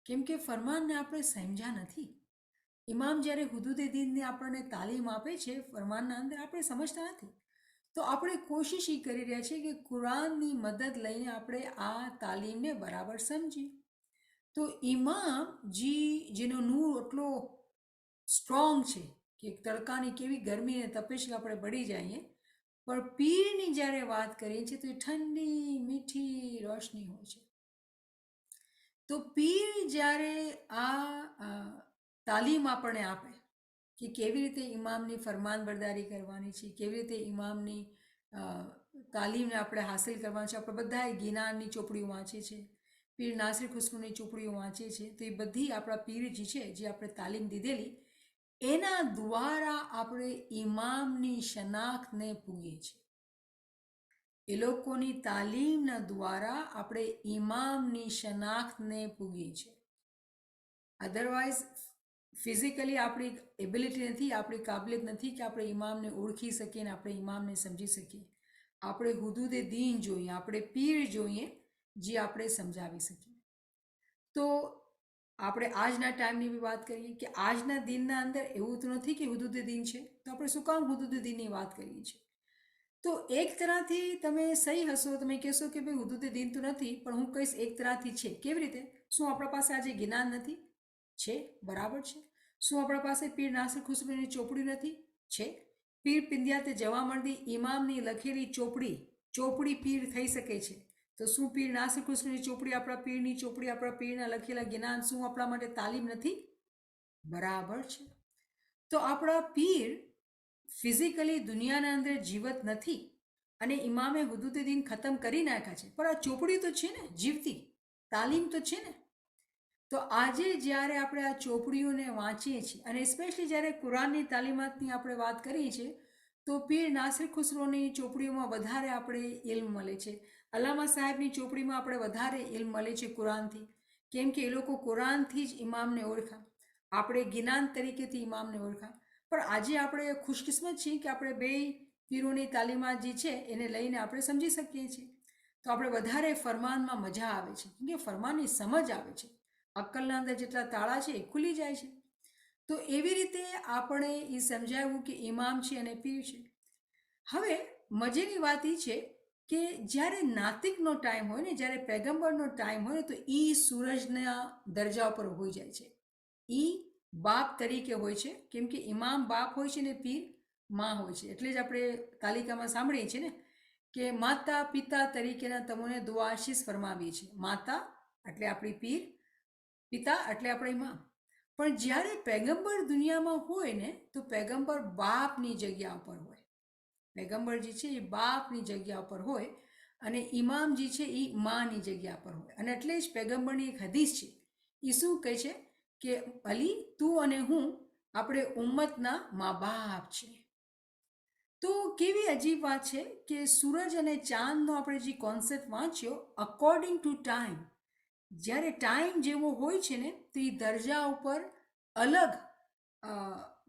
કેમ કે ફરમાનને આપણે સમજ્યા નથી. ઇમામ જ્યારે હુદૂદે દીનને આપણને તાલીમ આપે છે ફરમાનના અંદર, આપણે સમજતા નથી. તો આપણે કોશિશ એ કરી રહ્યા છીએ કે કુરાનની મદદ લઈને આપણે આ તાલીમને બરાબર સમજીએ. તો ઇમામ જેનો નૂર એટલો સ્ટ્રોંગ છે કે તડકાની કેવી ગરમી અને તપેશ આપણે બળી જઈએ, પણ પીરની જ્યારે વાત કરીએ છીએ તો એ ઠંડી મીઠી રોશની હોય છે. તો પીર જ્યારે આ તાલીમ આપણને આપે કે કેવી રીતે ઇમામની ફરમાનબરદારી કરવાની છે, કેવી રીતે ઇમામની તાલીમને આપણે હાસિલ કરવાની છે. આપણે બધાએ ગિનારની ચોપડીઓ વાંચી છે, પીર નાસિર ખુસરોની ચોપડીઓ વાંચી છે. તો એ બધી આપણા પીર જે છે, જે આપણે તાલીમ દીધેલી, એના દ્વારા આપણે ઇમામની શનાખ્તને પૂગીએ છીએ. એ લોકોની તાલીમના દ્વારા આપણે ઇમામની શનાખ્તને પૂગીએ છીએ. અધરવાઇઝ ફિઝિકલી આપણી એબિલિટી નથી, આપણી કાબલિયત નથી કે આપણે ઇમામને ઓળખી શકીએ ને આપણે ઇમામને સમજી શકીએ. આપણે હુદૂદે દીન જોઈએ, આપણે પીર જોઈએ, જે આપણે સમજાવી શકીએ. તો આપણે આજના ટાઈમની બી વાત કરીએ કે આજના દિનના અંદર એવું તો નથી કે હુદૂદે દીન છે, તો આપણે શું કામ હુદૂદે દીનની વાત કરીએ છીએ. તો એક તરહથી તમે સહી હશો, તમે કહેશો કે ભાઈ હુદૂદે દીન તો નથી, પણ હું કહીશ એક તરહથી છે. કેવી રીતે? શું આપણા પાસે આજે જ્ઞાન નથી? છે, બરાબર છે. શું આપણા પાસે પીર નાસિર ખુસરોની ચોપડી નથી? છે. પીર પિંદ્યાતે જવામર્દી ઇમામની લખેલી ચોપડી પીર થઈ શકે છે. તો શું પીર નાસિર ખુસરોની ચોપડી આપણા પીરની ચોપડી, આપણા પીરના લખેલા જ્ઞાન શું આપણા માટે તાલીમ નથી? બરાબર છે. તો આપણા પીર ફિઝિકલી દુનિયાના અંદર જીવત નથી અને ઇમામે હુદૂદે દીન ખતમ કરી નાખ્યા છે, પણ આ ચોપડી તો છે ને, જીવતી તાલીમ તો છે ને. તો આજે જ્યારે આપણે આ ચોપડીઓને વાંચીએ છીએ અને સ્પેશિયલી જ્યારે કુરાનની તાલીમાતની આપણે વાત કરીએ છીએ, તો પીર નાસિર ખુસરોની ચોપડીઓમાં વધારે આપણે ઇલ્મ મળે છે. અલ્લામા સાહેબની ચોપડીમાં આપણે વધારે ઇલ્મ મળે છે કુરાનથી, કેમ કે એ લોકો કુરાનથી જ ઇમામને ઓળખા, આપણે જ્ઞાન તરીકેથી ઇમામને ઓળખા. પણ આજે આપણે ખુશકિસ્મત છીએ કે આપણે બે પીરોની તાલીમાત જે છે એને લઈને આપણે સમજી શકીએ છીએ. તો આપણે વધારે ફરમાનમાં મજા આવે છે, કેમ કે ફરમાનની સમજ આવે છે. અક્કલના અંદર જેટલા તાળા છે એ ખુલી જાય છે. તો એવી રીતે આપણે એ સમજાવ્યું કે ઇમામ છે અને પીર છે. હવે મજેની વાત એ છે કે જ્યારે નાતિકનો ટાઈમ હોય ને, જ્યારે પેગમ્બરનો ટાઈમ હોય ને, તો એ સૂરજના દરજા ઉપર હોઈ જાય છે. એ બાપ તરીકે હોય છે, કેમ કે ઇમામ બાપ હોય છે ને પીર માં હોય છે. એટલે જ આપણે તાલિકામાં સાંભળીએ છીએ ને કે માતા પિતા તરીકેના તમને દુઆ આશીષ ફરમાવીએ છીએ. માતા એટલે આપણી પીર, પિતા એટલે આપણે ઇમામ. પણ જ્યારે પેગમ્બર દુનિયામાં હોય ને, તો પેગમ્બર બાપની જગ્યા ઉપર હોય. પેગમ્બર જે છે એ બાપની જગ્યા ઉપર હોય અને ઇમામ જે છે એ માની જગ્યા પર હોય. અને એટલે જ પેગમ્બરની એક હદીસ છે, એ શું કહે છે કે અલી, તું અને હું આપણે ઉમ્મતના મા બાપ છીએ. તો કેવી અજીબ વાત છે કે સૂરજ અને ચાંદનો આપણે જે કોન્સેપ્ટ વાંચ્યો, અકોર્ડિંગ ટુ ટાઈમ, જ્યારે ટાઈમ જેવો હોય છે ને, તો એ દરજા ઉપર અલગ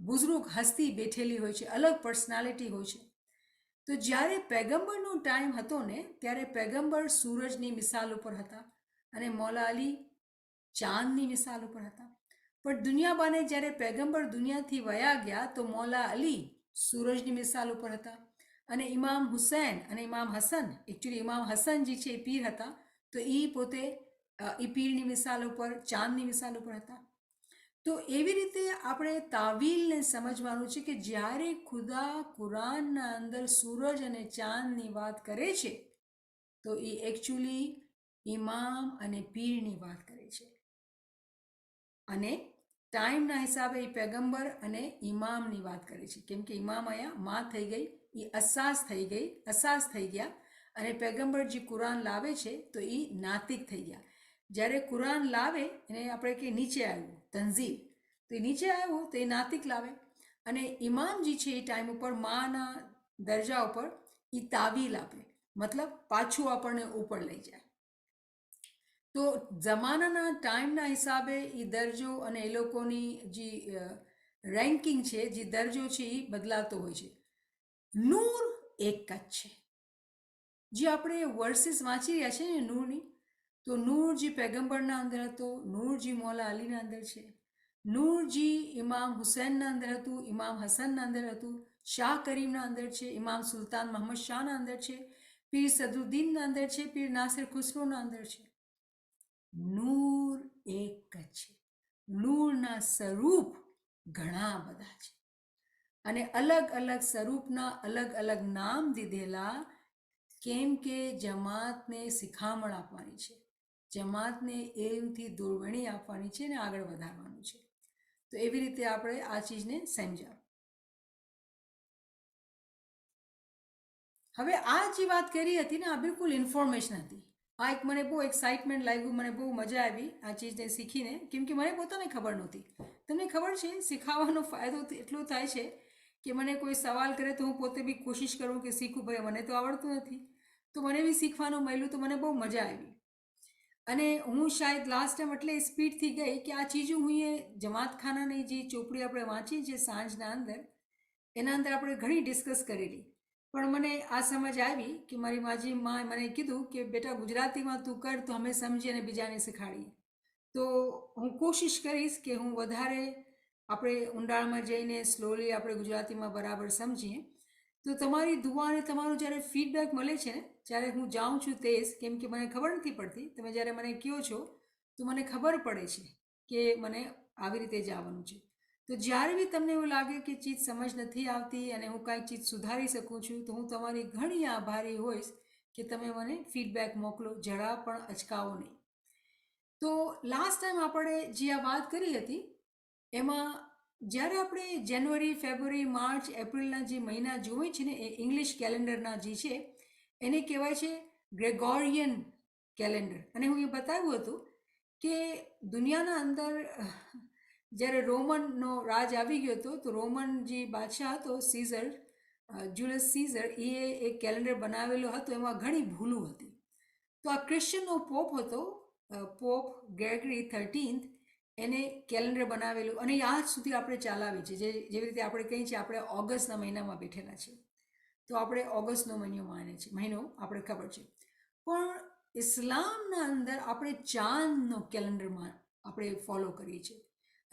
બુઝુર્ગ હસ્તી બેઠેલી હોય છે, અલગ પર્સનાલિટી હોય છે. તો જ્યારે પેગમ્બરનો ટાઈમ હતો ને, ત્યારે પેગમ્બર સૂરજની મિસાલ ઉપર હતા અને મૌલા અલી ચાંદની મિસાલ ઉપર હતા. પણ દુનિયાબાને જ્યારે પેગમ્બર દુનિયાથી વયા ગયા, તો મૌલા અલી સૂરજની મિસાલ ઉપર હતા અને ઇમામ હુસૈન અને ઇમામ હસન, એકચ્યુઅલી ઇમામ હસન જે છે એ પીર હતા, તો એ પોતે એ પીરની મિસાલ ઉપર, ચાંદની મિસાલ ઉપર હતા. તો એવી રીતે આપણે તાવીલને સમજવાનું છે કે જ્યારે ખુદા કુરાનના અંદર સૂરજ અને ચાંદની વાત કરે છે, તો એ એકચ્યુઅલી ઇમામ અને પીરની વાત કરે છે. અને ટાઈમના હિસાબે એ પેગમ્બર અને ઇમામની વાત કરે છે, કેમ કે ઇમામ અહીંયા માં થઈ ગઈ, એ અસાસ થઈ ગયા, અને પેગમ્બર જે કુરાન લાવે છે તો એ નાતિક થઈ ગયા. જ્યારે કુરાન લાવે એને આપણે કે નીચે આવ્યું તંઝીલ, તો એ નીચે આવ્યું તો એ નાતિક લાવે, અને ઇમામ જે છે એ ટાઈમ ઉપર માના દરજા ઉપર એ તાવીલ આપે, મતલબ પાછું આપણને ઉપર લઈ જાય. તો જમાનાના ટાઈમના હિસાબે એ દરજો અને એ લોકોની જે રેન્કિંગ છે, જે દરજો છે એ બદલાતો હોય છે. નૂર એક જ છે. જે આપણે વર્સિસ વાંચી રહ્યા છે ને નૂરની, તો નૂર જે પેગમ્બરના અંદર હતો, નૂર જે મૌલા અલીના અંદર છે, નૂર જે ઇમામ હુસૈનના અંદર હતું, ઇમામ હસનના અંદર હતું, શાહ કરીમના અંદર છે, ઇમામ સુલતાન મોહમ્મદ શાહના અંદર છે, પીર સદુદ્દીનના અંદર છે, પીર નાસિર ખુસરોના અંદર છે. નૂર એક જ છે. નૂરના સ્વરૂપ ઘણા બધા છે, અને અલગ અલગ સ્વરૂપના અલગ અલગ નામ દીધેલા, કેમ કે જમાતને શિખામણ આપવાની છે, જમાતને એમથી દોરવણી આપવાની છે અને આગળ વધારવાનું છે. તો એવી રીતે આપણે આ ચીજને સમજાવ. હવે આ જે વાત કરી હતી ને, આ બિલકુલ ઇન્ફોર્મેશન હતી. આ એક મને બહુ એક્સાઇટમેન્ટ લાગ્યું, મને બહુ મજા આવી આ ચીજને શીખીને, કેમ કે મને પોતાને ખબર નહોતી. તમને ખબર છે શીખાવાનો ફાયદો એટલો થાય છે કે મને કોઈ સવાલ કરે તો હું પોતે બી કોશિશ કરું કે શીખું, ભાઈ મને તો આવડતું નથી, તો મને બી શીખવાનું મળ્યું, તો મને બહુ મજા આવી. અને હું શાયદ લાસ્ટ ટાઈમ એટલે સ્પીડથી ગઈ કે આ ચીજો હું એ જમાતખાનાની જે ચોપડી આપણે વાંચી છે સાંજના અંદર, એના અંદર આપણે ઘણી ડિસ્કસ કરેલી, પણ મને આ સમજ આવી કે મારી માજી માએ મને કીધું કે બેટા ગુજરાતીમાં તું કર તો અમે સમજીએ અને બીજાને શીખાડીએ. તો હું કોશિશ કરીશ કે હું વધારે આપણે ઊંડાણમાં જઈને સ્લોલી આપણે ગુજરાતીમાં બરાબર સમજીએ. તો તમારી દુઆ અને તમારું જ્યારે ફીડબેક મળે છે ને, જ્યારે હું જાઉં છું તે જ, કેમ કે મને ખબર નથી પડતી, તમે જ્યારે મને કહો છો તો મને ખબર પડે છે કે મને આવી રીતે જવાનું છે. તો જ્યારે બી તમને એવું લાગે કે ચીજ સમજ નથી આવતી અને હું કાંઈક ચીજ સુધારી શકું છું, તો હું તમારી ઘણી આભારી હોઈશ કે તમે મને ફીડબેક મોકલો, જરા પણ અચકાવો નહીં. તો લાસ્ટ ટાઈમ આપણે જે આ વાત કરી હતી એમાં જ્યારે આપણે જાન્યુઆરી, ફેબ્રુઆરી, માર્ચ, એપ્રિલના જે મહિના જોઈએ છે ને, એ ઇંગ્લિશ કેલેન્ડરના જે છે એને કહેવાય છે ગ્રેગોરિયન કેલેન્ડર. અને હું એ બતાવ્યું હતું કે દુનિયાના અંદર જ્યારે રોમનનો રાજ આવી ગયો હતો, તો રોમન જે બાદશાહ હતો સીઝર, જુલિયસ સીઝર, એ એક કેલેન્ડર બનાવેલો હતો, એમાં ઘણી ભૂલો હતી. તો આ ક્રિશ્ચનનો પોપ હતો, પોપ ગ્રેગરી 13th, એને કેલેન્ડર બનાવેલું અને આજ સુધી આપણે ચલાવી છે. જેવી રીતે આપણે કહીએ છીએ આપણે ઓગસ્ટના મહિનામાં બેઠેલા છે, તો આપણે ઓગસ્ટનો મહિનો આપણે ખબર છે. પણ ઇસ્લામના અંદર આપણે ચાંદનો કેલેન્ડરમાં આપણે ફોલો કરીએ છીએ.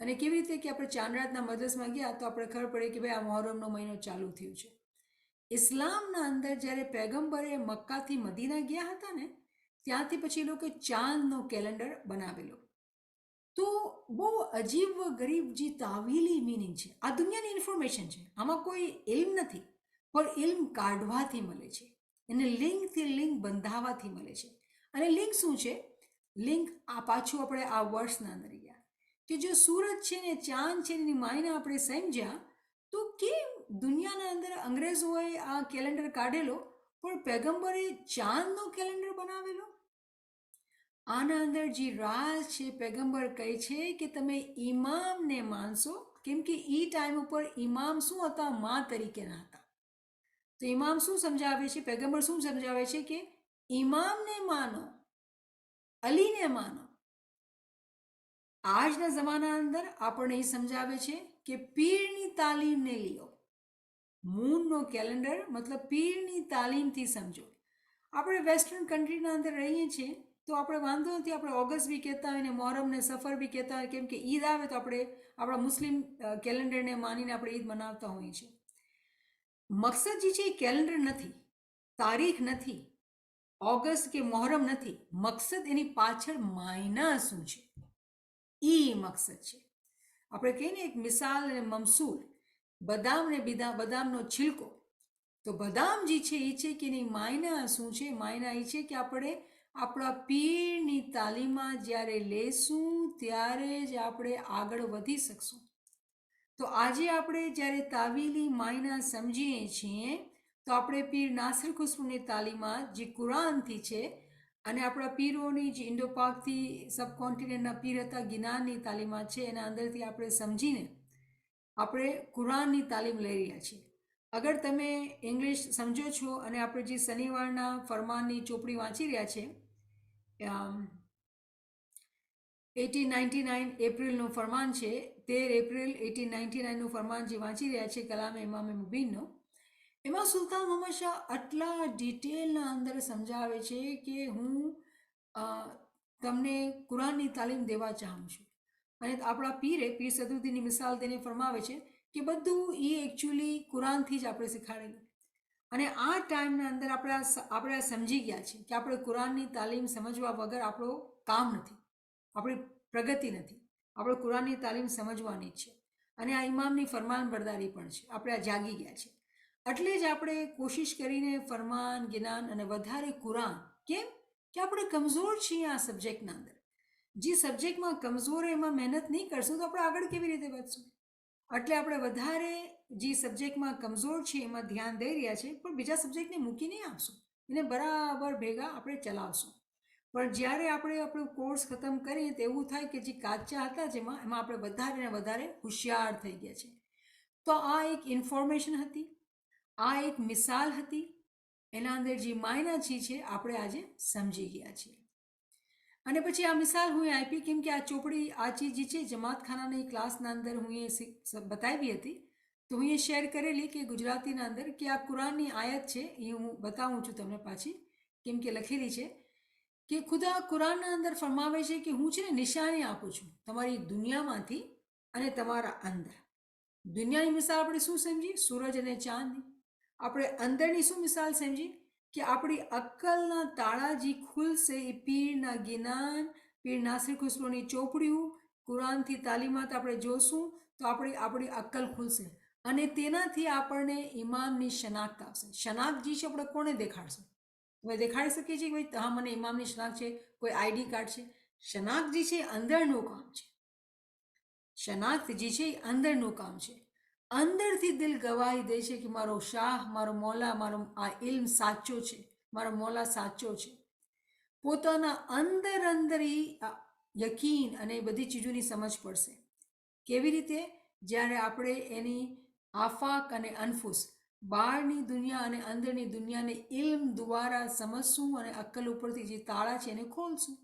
અને કેવી રીતે કે આપણે ચાંદરાતના મદરસમાં ગયા તો આપણે ખબર પડી કે ભાઈ આ મોહરમનો મહિનો ચાલુ થયો છે. ઇસ્લામના અંદર જ્યારે પેગમ્બરે મક્કાથી મદીના ગયા હતા ને, ત્યાંથી પછી લોકો ચાંદનો કેલેન્ડર બનાવેલો. તો બહુ અજીબ ગરીબ જે તાવીલી મિનિંગ છે, આ દુનિયાની ઇન્ફોર્મેશન છે, આમાં કોઈ ઇલ્મ નથી, પણ ઇલ્મ કાઢવાથી મળે છે, એને લિંકથી લિંક બંધાવાથી મળે છે. અને લિંક શું છે? લિંક આ પાછું આપણે આ વર્ષના અંદર ગયા કે જો સૂરજ છે ને, ચાંદ છે એની માયને આપણે સમજ્યા, તો કેમ દુનિયાના અંદર અંગ્રેજોએ આ કેલેન્ડર કાઢેલો પણ પેગમ્બરે ચાંદનો કેલેન્ડર બનાવેલો? આના અંદર જે રાજ છે, પેગમ્બર કહે છે કે તમે ઇમામને માનશો, કેમ કે એ ટાઈમ ઉપર ઇમામ શું હતા? માં તરીકેના હતા. તો ઇમામ શું સમજાવે છે? પેગમ્બર શું સમજાવે છે કે ઇમામને માનો, અલીને માનો. આજના જમાના અંદર આપણને એ સમજાવે છે કે પીરની તાલીમને લ્યો. મૂનનો કેલેન્ડર મતલબ પીરની તાલીમથી સમજો. આપણે વેસ્ટર્ન કન્ટ્રીના અંદર રહીએ છીએ તો આપણે વાંધો નથી, આપણે ઓગસ્ટ બી કહેતા હોય ને મોહરમને સફર બી કહેતા હોય, કેમ કે ઈદ આવે તો આપણે આપણા મુસ્લિમ કેલેન્ડરને માનીને આપણે ઈદ મનાવતા હોઈએ છીએ. મકસદ જે છે એ કેલેન્ડર નથી, તારીખ નથી, ઓગસ્ટ કે મોહરમ નથી. મકસદ એની પાછળ માયના શું છે એ મકસદ છે. આપણે કહીએ ને એક મિસાલ અને મમસૂલ, બદામ ને બદામનો છિલકો. તો બદામ જે છે એ છે કે એની માયના શું છે? માયના એ છે કે આપણે આપણા પીરની તાલીમમાં જ્યારે લેશું ત્યારે જ આપણે આગળ વધી શકશું. તો આજે આપણે જ્યારે તાવીલી માયના સમજીએ છીએ તો આપણે પીર નાસિર ખુસરોની તાલીમમાં જે કુરાનથી છે અને આપણા પીરોની જે ઇન્ડો પાકથી સબકોન્ટિનેન્ટના પીર હતા ગિનાનની તાલીમમાં છે એના અંદરથી આપણે સમજીને આપણે કુરાનની તાલીમ લઈ રહ્યા છીએ. અગર તમે ઇંગ્લિશ સમજો છો અને આપણે જે શનિવારના ફરમાનની ચોપડી વાંચી રહ્યા છે 1899 એપ્રિલનું ફરમાન છે, 13 એપ્રિલ 1899નું ફરમાન જે વાંચી રહ્યા છે કલામે ઇમામે મુબીનનો, એમાં સુલતાન મોહમ્મદ શાહ આટલા ડિટેલના અંદર સમજાવે છે કે હું તમને કુરાનની તાલીમ દેવા ચાહું છું. અને આપણા પીર સદુદ્દીનની મિસાલ તેને ફરમાવે છે કે બધું એ એકચ્યુઅલી કુરાનથી જ આપણે શીખાડેલું. અને આ ટાઈમના અંદર આપણે સમજી ગયા છે કે આપણે કુરાનની તાલીમ સમજવા વગર આપણો કામ નથી, આપણી પ્રગતિ નથી. આપણે કુરાનની તાલીમ સમજવાની છે અને આ ઇમામની ફરમાન બરદારી પણ છે. આપણે આ જાગી ગયા છે એટલે જ આપણે કોશિશ કરીને ફરમાન ગિનાન અને વધારે કુરાન. કેમ કે આપણે કમજોર છીએ આ સબ્જેક્ટના અંદર. જે સબ્જેક્ટમાં કમજોર એમાં મહેનત નહીં કરશું તો આપણે આગળ કેવી રીતે વધશું. એટલે આપણે વધારે જે સબ્જેક્ટમાં કમજોર છે એમાં ધ્યાન દઈ રહ્યા છે, પણ બીજા સબ્જેક્ટને મૂકી નહીં આપશું, એને બરાબર ભેગા આપણે ચલાવશું. પણ જ્યારે આપણે આપણો કોર્સ ખતમ કરીએ તો એવું થાય કે જે કાચા હતા જેમાં એમાં આપણે વધારે ને વધારે હોશિયાર થઈ ગયા છે. તો આ એક ઇન્ફોર્મેશન હતી, આ એક મિસાલ હતી, એના અંદર જે માયના છે આપણે આજે સમજી ગયા છીએ. અને પછી આ મિસાલ હું આપી કેમ કે આ ચોપડી આ ચીજ જે છે જમાતખાનાની ક્લાસના અંદર હું એ બતાવી હતી, તો હું એ શેર કરેલી કે ગુજરાતીના અંદર કે આ કુરાનની આયત છે એ હું બતાવું છું તમને પાછી, કેમ કે લખેલી છે કે ખુદા કુરાનના અંદર ફરમાવે છે કે હું છે ને નિશાની આપું છું તમારી દુનિયામાંથી અને તમારા અંદર. દુનિયાની મિસાલ આપણે શું સમજી? સૂરજ અને ચાંદની. આપણે અંદરની શું મિસાલ સમજી? કે આપણી અક્કલના તાળા જે ખુલશે એ પીરના ગિનાન, પીર નાસિર ખુસરોની ચોપડીઓ, કુરાનથી તાલીમાત આપણે જોશું તો આપણી અક્કલ ખુલશે અને તેનાથી આપણને ઇમામની શનાખ્ત આવશે. શનાખ્ત જે છે આપણે કોને દેખાડશું? તમે દેખાડી શકીએ છીએ કે ભાઈ હા મને ઇમામની શનાખ્ત છે, કોઈ આઈડી કાર્ડ છે? શનાખ્ત જે છે અંદરનું કામ છે. શનાખ્ત જે છે એ અંદરનું કામ છે. અંદરથી દિલ ગવાહી દે છે કે મારો શાહ, મારો મોલા, મારો આ ઇલ્મ સાચો છે, મારો મોલા સાચો છે. પોતાના અંદર યકીન અને બધી ચીજોની સમજ પડશે. કેવી રીતે? જ્યારે આપણે એની આફાક અને અનફુસ, બહારની દુનિયા અને અંદરની દુનિયાને ઇલ્મ દ્વારા સમજશું અને અક્કલ ઉપરથી જે તાળા છે એને ખોલશું.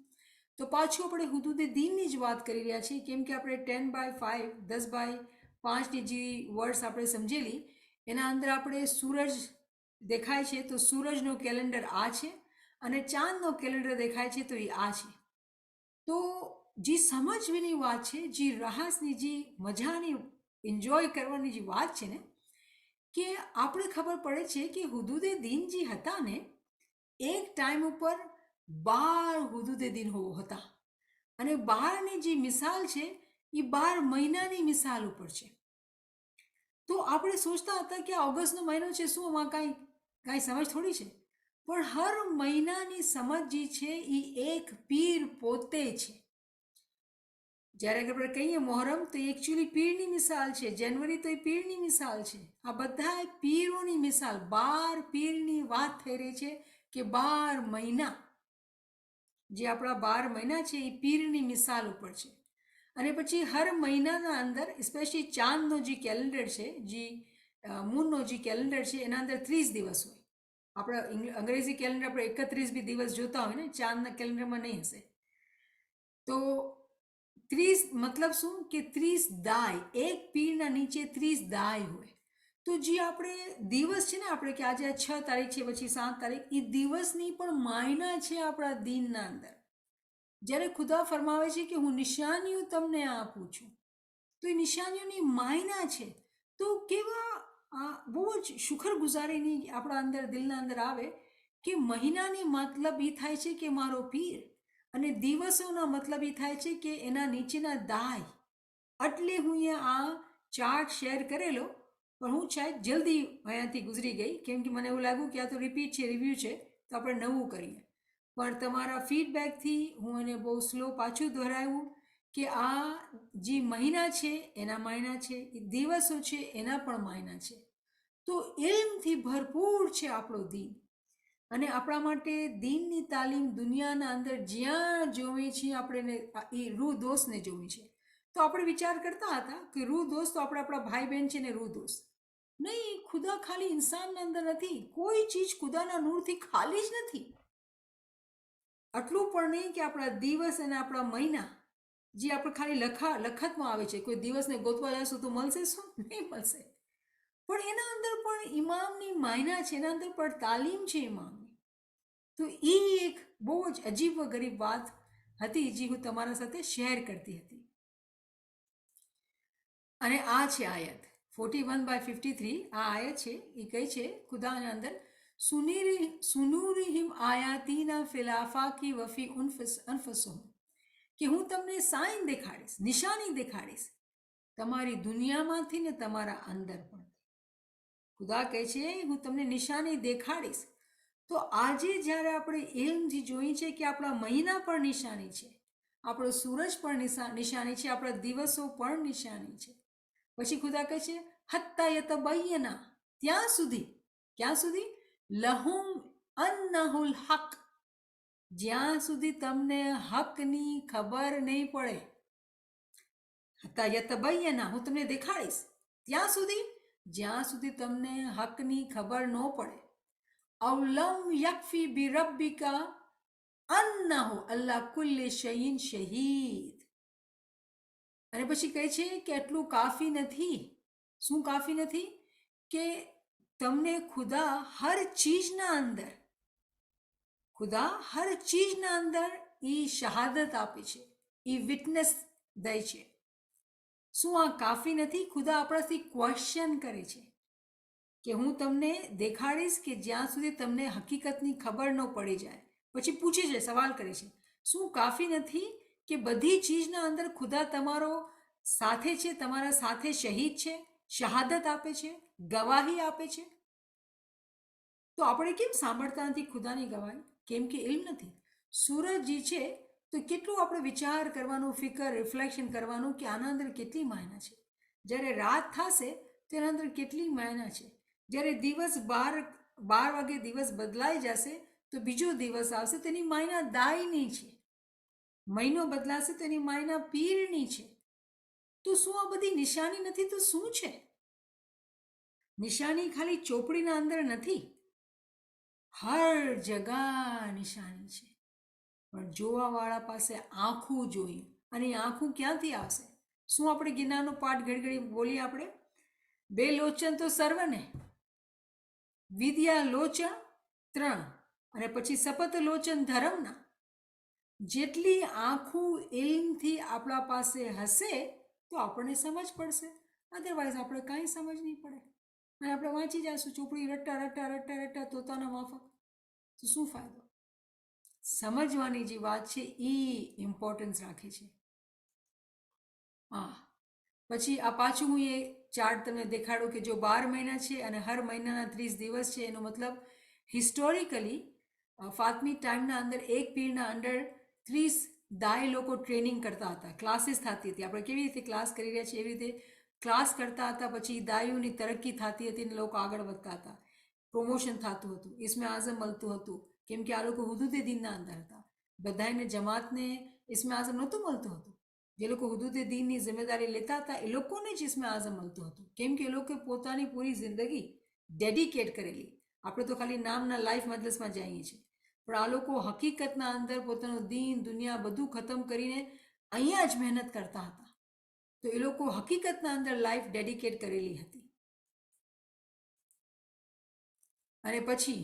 તો પાછું આપણે હુદૂદે દીનની જ વાત કરી રહ્યા છીએ, કેમ કે આપણે 10/5 10/5ની જે વર્ડ્સ આપણે સમજેલી એના અંદર આપણે સૂરજ દેખાય છે તો સૂરજનો કેલેન્ડર આ છે અને ચાંદનો કેલેન્ડર દેખાય છે તો એ આ છે. તો જે સમજવાની વાત છે, જે રહસ્યની, જે મજાની એન્જોય કરવાની જે વાત છે ને, કે આપણે ખબર પડે છે કે હુદૂદે દીન જે હતા ને એક ટાઈમ ઉપર 12 હુદૂદે દીન હતા અને 12ની જે મિસાલ છે એ 12 મહિનાની મિસાલ ઉપર છે. તો આપણે સોચતા હતા કે ઓગસ્ટનો મહિનો છે, શું આમાં કાંઈ સમજ થોડી છે? પણ હર મહિનાની સમજ જે છે એ એક પીર પોતે છે. જ્યારે આપણે કહીએ મોહરમ તો એકચ્યુઅલી પીરની મિસાલ છે, જાન્યુઆરી તો એ પીરની મિસાલ છે. આ બધા પીરોની મિસાલ, 12 પીરની વાત થઈ રહી છે કે 12 મહિના જે આપણા 12 મહિના છે એ પીરની મિસાલ ઉપર છે. અને પછી હર મહિનાના અંદર સ્પેશિયલી ચાંદનો જે કેલેન્ડર છે, જે મૂનનો જે કેલેન્ડર છે એના અંદર 30 દિવસ હોય. આપણા અંગ્રેજી કેલેન્ડર આપણે 31 બી દિવસ જોતા હોય ને, ચાંદના કેલેન્ડરમાં નહીં હશે. તો 30 મતલબ શું કે 30 દાય, એક પીરના નીચે 30 દાય હોય. તો જે આપણે દિવસ છે ને, આપણે કે આજે 6 તારીખ છે પછી 7 તારીખ, એ દિવસની પણ માયના છે આપણા દીનના અંદર. જ્યારે ખુદા ફરમાવે છે કે હું નિશાનીઓ તમને આપું છું તો એ નિશાનીઓની માયના છે. તો કેવા આ બહુ જ શુક્ર ગુજારીની આપણા અંદર દિલના અંદર આવે કે મહિનાની મતલબ એ થાય છે કે મારો પીર, અને દિવસોના મતલબ એ થાય છે કે એના નીચેના દાય. એટલે હું આ ચાર્ટ શેર કરેલો, પણ હું શાયદ જલ્દી અહીંયાથી ગુજરી ગઈ કેમ કે મને એવું લાગ્યું કે આ તો રિપીટ છે, રિવ્યૂ છે, તો આપણે નવું કરીએ. પણ તમારા ફીડબેકથી હું એને બહુ સ્લો પાછું દોહરાવ્યું કે આ જે મહિના છે એના માયના છે, એ દિવસો છે એના પણ માયના છે. તો ઇલ્મથી ભરપૂર છે આપણો દીન. અને આપણા માટે દીનની તાલીમ દુનિયાના અંદર જ્યાં જોઈએ છીએ આપણે એ રૂહ દોસ્તને જોવી છે. તો આપણે વિચાર કરતા હતા કે રૂહ દોસ્ત તો આપણા ભાઈ બહેન છે ને રૂહ દોસ્ત નહીં. ખુદા ખાલી ઇન્સાનના અંદર નથી, કોઈ ચીજ ખુદાના નૂરથી ખાલી જ નથી. આટલું પણ નહીં કે આપણા દિવસ અને આપણા મહિના જે આપણે ખાલી લખતમાં આવે છે, કોઈ દિવસને ગોતવા જશું તો મળશે શું? નહીં મળશે. પણ એના અંદર પણ ઇમામની માયના છે, એના અંદર પણ તાલીમ છે ઇમામની. તો એ એક બહુ જ અજીબ ગરીબ વાત હતી જે હું તમારા સાથે શેર કરતી હતી. અને આ છે આયત 41/53. આ આયત છે એ કઈ છે ખુદાના અંદર સુનૂરિહિમ આયાતીના ફિલાફાકી વફી અનફસુહુમ, કે હું તમને સાઇન દેખાડીશ, નિશાની દેખાડીશ તમારી દુનિયામાંથી ને તમારા અંદર પણ. ખુદા કહે છે હું તમને નિશાની દેખાડીશ. તો આજે જ્યારે આપણે ઇલ્મથી જોઈએ છે કે આપણા મહિના પણ નિશાની છે, આપણો સૂરજ પણ નિશાની છે, આપણા દિવસો પણ નિશાની છે. પછી ખુદા કહે છે હત્તા યતબય્યના, ત્યાં સુધી, ક્યાં સુધી? લહુમ અન્નહુલ હક, જ્યાં સુધી તમને હકની ખબર નહીં પડે. હત્તા યતબય્યના, હું તમને દેખાડીશ ત્યાં સુધી જ્યાં સુધી તમને હકની ખબર ન પડે. અવલમ યકફી બિરબ્બિકા અન્નહુ અલ્લા કુલ્લી શૈઇન શહીદ. અને પછી કહે છે કે એટલું કાફી નથી. શું કાફી નથી? કે તમને ખુદા હર ચીજના અંદર, ખુદા હર ચીજના અંદર એ શહાદત આપે છે, એ વિટનેસ દે છે. શું આ કાફી નથી? ખુદા આપણાથી ક્વેશ્ચન કરે છે કે હું તમને દેખાડીશ કે જ્યાં સુધી તમને હકીકતની ખબર ન પડી જાય. પછી પૂછે છે, સવાલ કરે છે, શું કાફી નથી કે બધી ચીજના અંદર ખુદા તમારો સાથે છે, તમારા સાથે શહીદ છે, શહાદત આપે છે, ગવાહી આપે છે? તો આપણે કેમ સાંભળતા નથી ખુદાની ગવાહી? કેમ કે ઇલ્મ નથી. સૂરજ જે છે તો કેટલું આપણે વિચાર કરવાનું, ફિકર, રિફ્લેક્શન કરવાનું કે આના અંદર કેટલી માયના છે. જ્યારે રાત થશે તો એના અંદર કેટલી માયના છે. જ્યારે દિવસ 12 વાગે દિવસ બદલાઈ જશે તો બીજો દિવસ આવશે, તેની માયના દાયની છે. મહિનો બદલાશે તો એની માયના પીરની છે. તો શું આ બધી નિશાની નથી તો શું છે? નિશાની ખાલી ચોપડીના અંદર નથી, હર જગા નિશાની છે. પણ જોવાવાળા પાસે આંખું જોઈએ. અને આંખું ક્યાંથી આવશે? શું આપણે ગિરનારનો પાઠ ઘડી બોલીએ આપણે? બે લોચન તો સર્વને, વિદ્યા લોચન 3, અને પછી સપત લોચન ધર્મના. જેટલી આંખું ઇલ્મથી આપણા પાસે હશે તો આપણને સમજ પડશે. અધરવાઇઝ આપણે કાંઈ સમજ નહીં પડે અને આપણે વાંચી જઈશું ચોપડી રટ્ટા રટ્ટા રટ્ટા રટ્ટા તોતાના માફક. તો શું ફાયદો? સમજવાની જે વાત છે એ ઇમ્પોર્ટન્સ રાખે છે. હા, પછી આ પાછું હું એ ચાર્ટ તમને દેખાડું કે જો 12 મહિના છે અને હર મહિનાના 30 દિવસ છે. એનો મતલબ હિસ્ટોરિકલી ફાતમી ટાઈમના અંદર એક પીરના અંદર 30 દાય લોકો ટ્રેનિંગ કરતા હતા, ક્લાસીસ થતી હતી. આપણે કેવી રીતે ક્લાસ કરી રહ્યા છીએ એવી રીતે ક્લાસ કરતા હતા. પછી દાયુની તરક્કી થતી હતી અને લોકો આગળ વધતા હતા, પ્રમોશન થતું હતું, ઇસ્મે આઝમ મળતું હતું. કેમ કે આ લોકો હુદૂદે દીનના અંદર હતા. બધાને જમાતને ઇસ્મે આઝમ નહોતું મળતું હતું. જે લોકો હુદૂદે દીનની જિમ્મેદારી લેતા હતા એ લોકોને જ ઇસ્મે આઝમ મળતું હતું. કેમ કે એ લોકો પોતાની પૂરી જિંદગી ડેડિકેટ કરેલી. આપણે તો ખાલી નામના લાઈફ મજલિસમાં જઈએ છીએ, પણ આ લોકો હકીકતના અંદર પોતાનું દીન, દુનિયા બધું ખતમ કરીને અહીંયા જ મહેનત કરતા હતા. તો એ લોકો હકીકતના અંદર લાઈફ ડેડિકેટ કરેલી હતી. અને પછી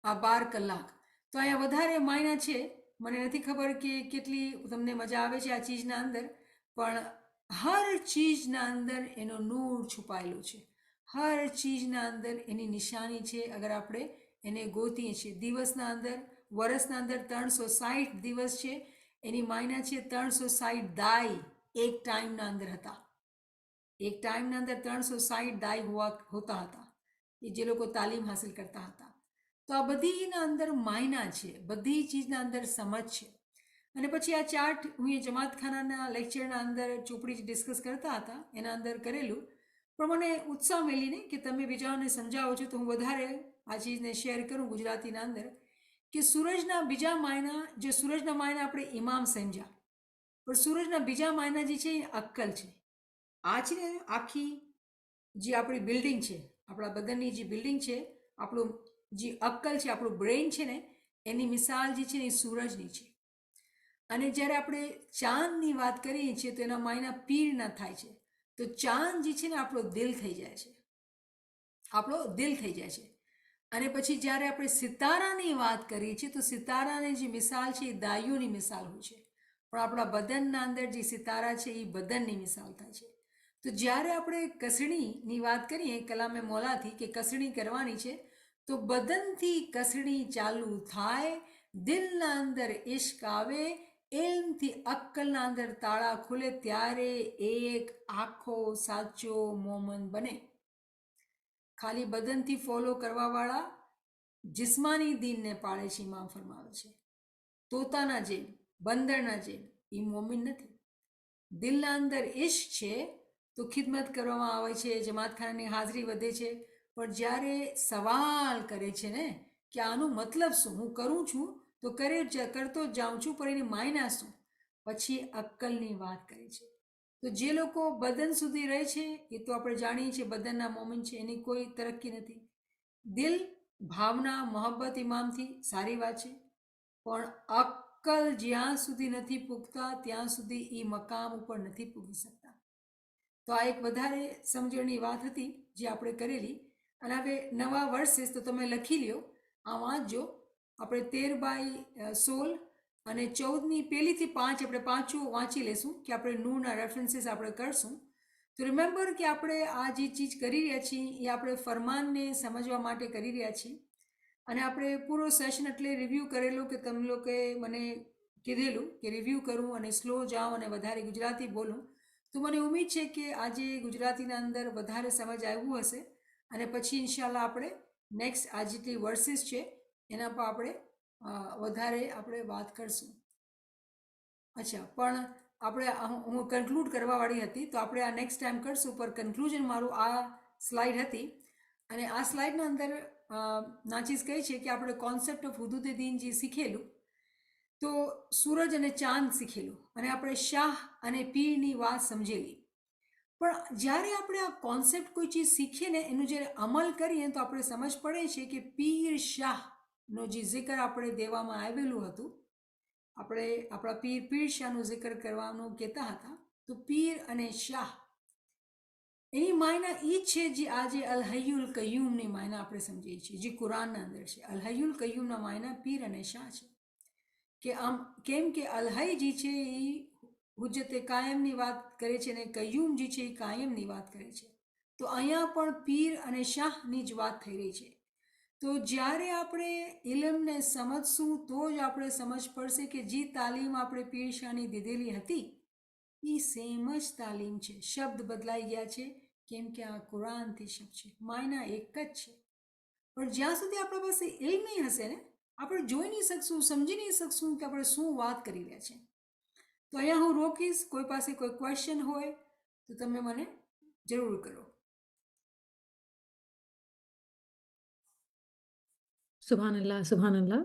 આ 12 કલાક તો અહીંયા વધારે માયના છે. મને નથી ખબર કે કેટલી તમને મજા આવે છે આ ચીજના અંદર, પણ હર ચીજના અંદર એનો નૂર છુપાયેલો છે. હર ચીજના અંદર એની નિશાની છે. અગર આપણે એને ગોતીએ છીએ દિવસના અંદર, વર્ષના અંદર 360 દિવસ છે, એની માયના છે 360 દાય એક ટાઈમના અંદર હતા. એક ટાઈમના અંદર 360 દાય હોતા હતા, એ જે લોકો તાલીમ હાસિલ કરતા હતા. તો આ બધીના અંદર માયના છે, બધી ચીજના અંદર સમજ છે. અને પછી આ ચાર્ટ હું એ જમાતખાનાના લેક્ચરના અંદર ચોપડી ડિસ્કસ કરતા હતા એના અંદર કરેલું, પણ મને ઉત્સાહ મેળીને કે તમે બીજાઓને સમજાવો છો તો હું વધારે આ ચીજને શેર કરું ગુજરાતીના અંદર, કે સૂરજના બીજા માયના, જે સૂરજના માયના આપણે ઇમામ સમજ્યા, પણ સૂરજના બીજા માયના જે છે એ અક્કલ છે. આ છે ને આખી જે આપણી બિલ્ડિંગ છે, આપણા બદનની જે બિલ્ડિંગ છે, આપણું જે અક્કલ છે, આપણું બ્રેઇન છે ને, એની મિસાલ જે છે ને એ સૂરજની છે. અને જ્યારે આપણે ચાંદની વાત કરીએ છીએ તો એના માયના પીરના થાય છે. તો ચાંદ જે છે ને આપણો દિલ થઈ જાય છે, આપણો દિલ થઈ જાય છે. અને પછી જ્યારે આપણે સિતારાની વાત કરીએ છીએ તો સિતારાની જે મિસાલ છે એ દાયુની મિસાલ હોય છે, પણ આપણા બદનના અંદર જે સિતારા છે એ બદનની મિસાલ થાય છે. તો જ્યારે આપણે કસણીની વાત કરીએ કલામે મોલાથી કે કસણી કરવાની છે, તો બદનથી કસણી ચાલુ થાય, દિલના અંદર ઇશ્ક આવે, ઇલ્મથી અક્કલના અંદર તાળા ખુલે, ત્યારે એક આખો સાચો મોમન બને. ખાલી બદનથી ફોલો કરવાવાળા જિસ્માની દીનને પાળે છે, ઇમામ ફરમાવે છે. તોતાના જેમ, બંદરના જેમ એ મોમિન નથી. દિલના અંદર ઇશ્ક છે તો ખિદમત કરવામાં આવે છે, જમાતખાનાની હાજરી વધે છે. પણ જ્યારે સવાલ કરે છે ને કે આનું મતલબ શું, હું કરું છું તો કરતો જ જાઉં છું, પણ એની માયના શું, પછી અક્કલની વાત કરે છે. તો જે લોકો બદન સુધી રહે છે એ તો આપણે જાણીએ છીએ બદનના મોમિન છે, એની કોઈ તરક્કી નથી. દિલ, ભાવના, મોહબ્બત ઇમામથી સારી વાત છે, પણ અક્કલ જ્યાં સુધી નથી પૂગતા ત્યાં સુધી એ મકામ ઉપર નથી પૂગી શકતા. તો આ એક વધારે સમજણની વાત હતી જે આપણે કરેલી. અને હવે નવા વર્સિસ તો તમે લખી લ્યો, આ વાંચજો. આપણે 13/16 અને 14ની પહેલીથી 5 આપણે પાછું વાંચી લેશું કે આપણે નૂરના રેફરન્સીસ આપણે કરશું. તો રિમેમ્બર કે આપણે આ જે ચીજ કરી રહ્યા છીએ એ આપણે ફરમાનને સમજવા માટે કરી રહ્યા છીએ. અને આપણે પૂરો સેશન એટલે રિવ્યૂ કરેલો કે તમે લોકોએ મને કીધેલું કે રિવ્યૂ કરું અને સ્લો જાઉં અને વધારે ગુજરાતી બોલું. તો મને ઉમ્મીદ છે કે આજે ગુજરાતીના અંદર વધારે સમજ આવ્યું હશે. અને પછી ઇન્શાલ્લાહ આપણે નેક્સ્ટ આ જેટલી વર્સિસ છે એના પર આપણે વધારે આપણે વાત કરશું. અચ્છા, પણ આપણે હું કન્ક્લુડ કરવાવાળી હતી તો આપણે આ નેક્સ્ટ ટાઈમ કરશું. પર કન્ક્લુઝન મારું આ સ્લાઇડ હતી. અને આ સ્લાઇડના અંદર નાચીસ કહે છે કે આપણે કોન્સેપ્ટ ઓફ હુદૂદ દીન જે શીખેલું, તો સૂરજ અને ચાંદ શીખેલું, અને આપણે શાહ અને પીરની વાત સમજેલી. પણ જ્યારે આપણે આ કોન્સેપ્ટ કોઈ ચીજ શીખીએ ને એનું જ્યારે અમલ કરીએ તો આપણે સમજ પડે છે કે પીર શાહનો જે જિકર આપણે દેવામાં આવેલું હતું, આપણે આપણા પીર શાહનું જિકર કરવાનું કહેતા હતા. તો પીર અને શાહ એની માયના એ જ છે જે આજે અલ હૈયુલ કય્યુમની માયના આપણે સમજીએ છીએ, જે કુરાનના અંદર છે. અલ હૈયુલ કય્યુમના માયના પીર અને શાહ છે. કે આમ કેમ કે અલહઈ જે છે એ હુજ્જતે કાયમની વાત કરે છે અને કય્યુમ જે છે એ કાયમની વાત કરે છે. તો અહીંયા પણ પીર અને શાહની જ વાત થઈ રહી છે. તો જ્યારે આપણે ઇલમને સમજશું તો જ આપણે સમજ પડશે કે જે તાલીમ આપણે પીર શાહની દીધેલી હતી એ સેમ જ તાલીમ છે. શબ્દ બદલાઈ ગયા છે કેમ કે આ કુરાનથી શબ્દ છે, માયના એક જ છે. પણ જ્યાં સુધી આપણા પાસે ઇલ્મ નહીં હશે ને, આપણે જોઈ નહીં શકશું, સમજી નહીં શકશું કે આપણે શું વાત કરી રહ્યા છીએ. તો અહીંયા હું રોકીશ. કોઈ પાસે કોઈ ક્વેશ્ચન હોય તો તમે મને જરૂર કરો. Subhanallah, Subhanallah.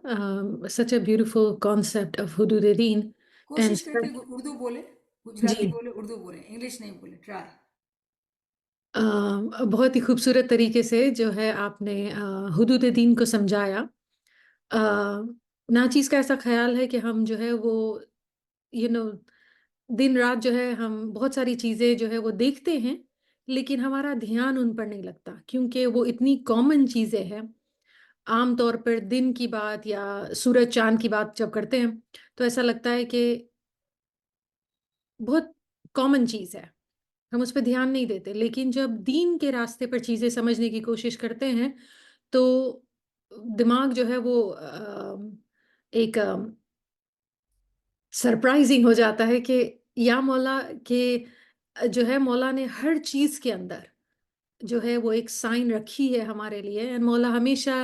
Such a beautiful concept of Hudud-e-Deen. कोशिश And करके उर्दू बोले, गुजराती जी बोले, उर्दू बोले, इंग्लिश नहीं बोले, ट्राई. बहुत ही खूबसूरत तरीके से जो है आपने हुदूद-ए-दीन को समझाया। नाचीज़ का ऐसा ख्याल है कि हम जो है वो यू नो दिन रात जो है हम बहुत सारी चीज़ें जो है वो देखते हैं, लेकिन हमारा ध्यान उन पर नहीं लगता क्योंकि वो इतनी कॉमन चीज़ें हैं। आम तौर पर दिन की बात या सूरज चाँद की बात जब करते हैं, तो ऐसा लगता है कि बहुत कॉमन चीज़ है, हम उस पे ध्यान नहीं देते। लेकिन जब दीन के रास्ते पर चीज़ें समझने की कोशिश करते हैं, तो दिमाग जो है वो एक सरप्राइज़िंग हो जाता है कि या मौला के जो है मौला ने हर चीज़ के अंदर जो है वो एक साइन रखी है हमारे लिए। एंड मौला हमेशा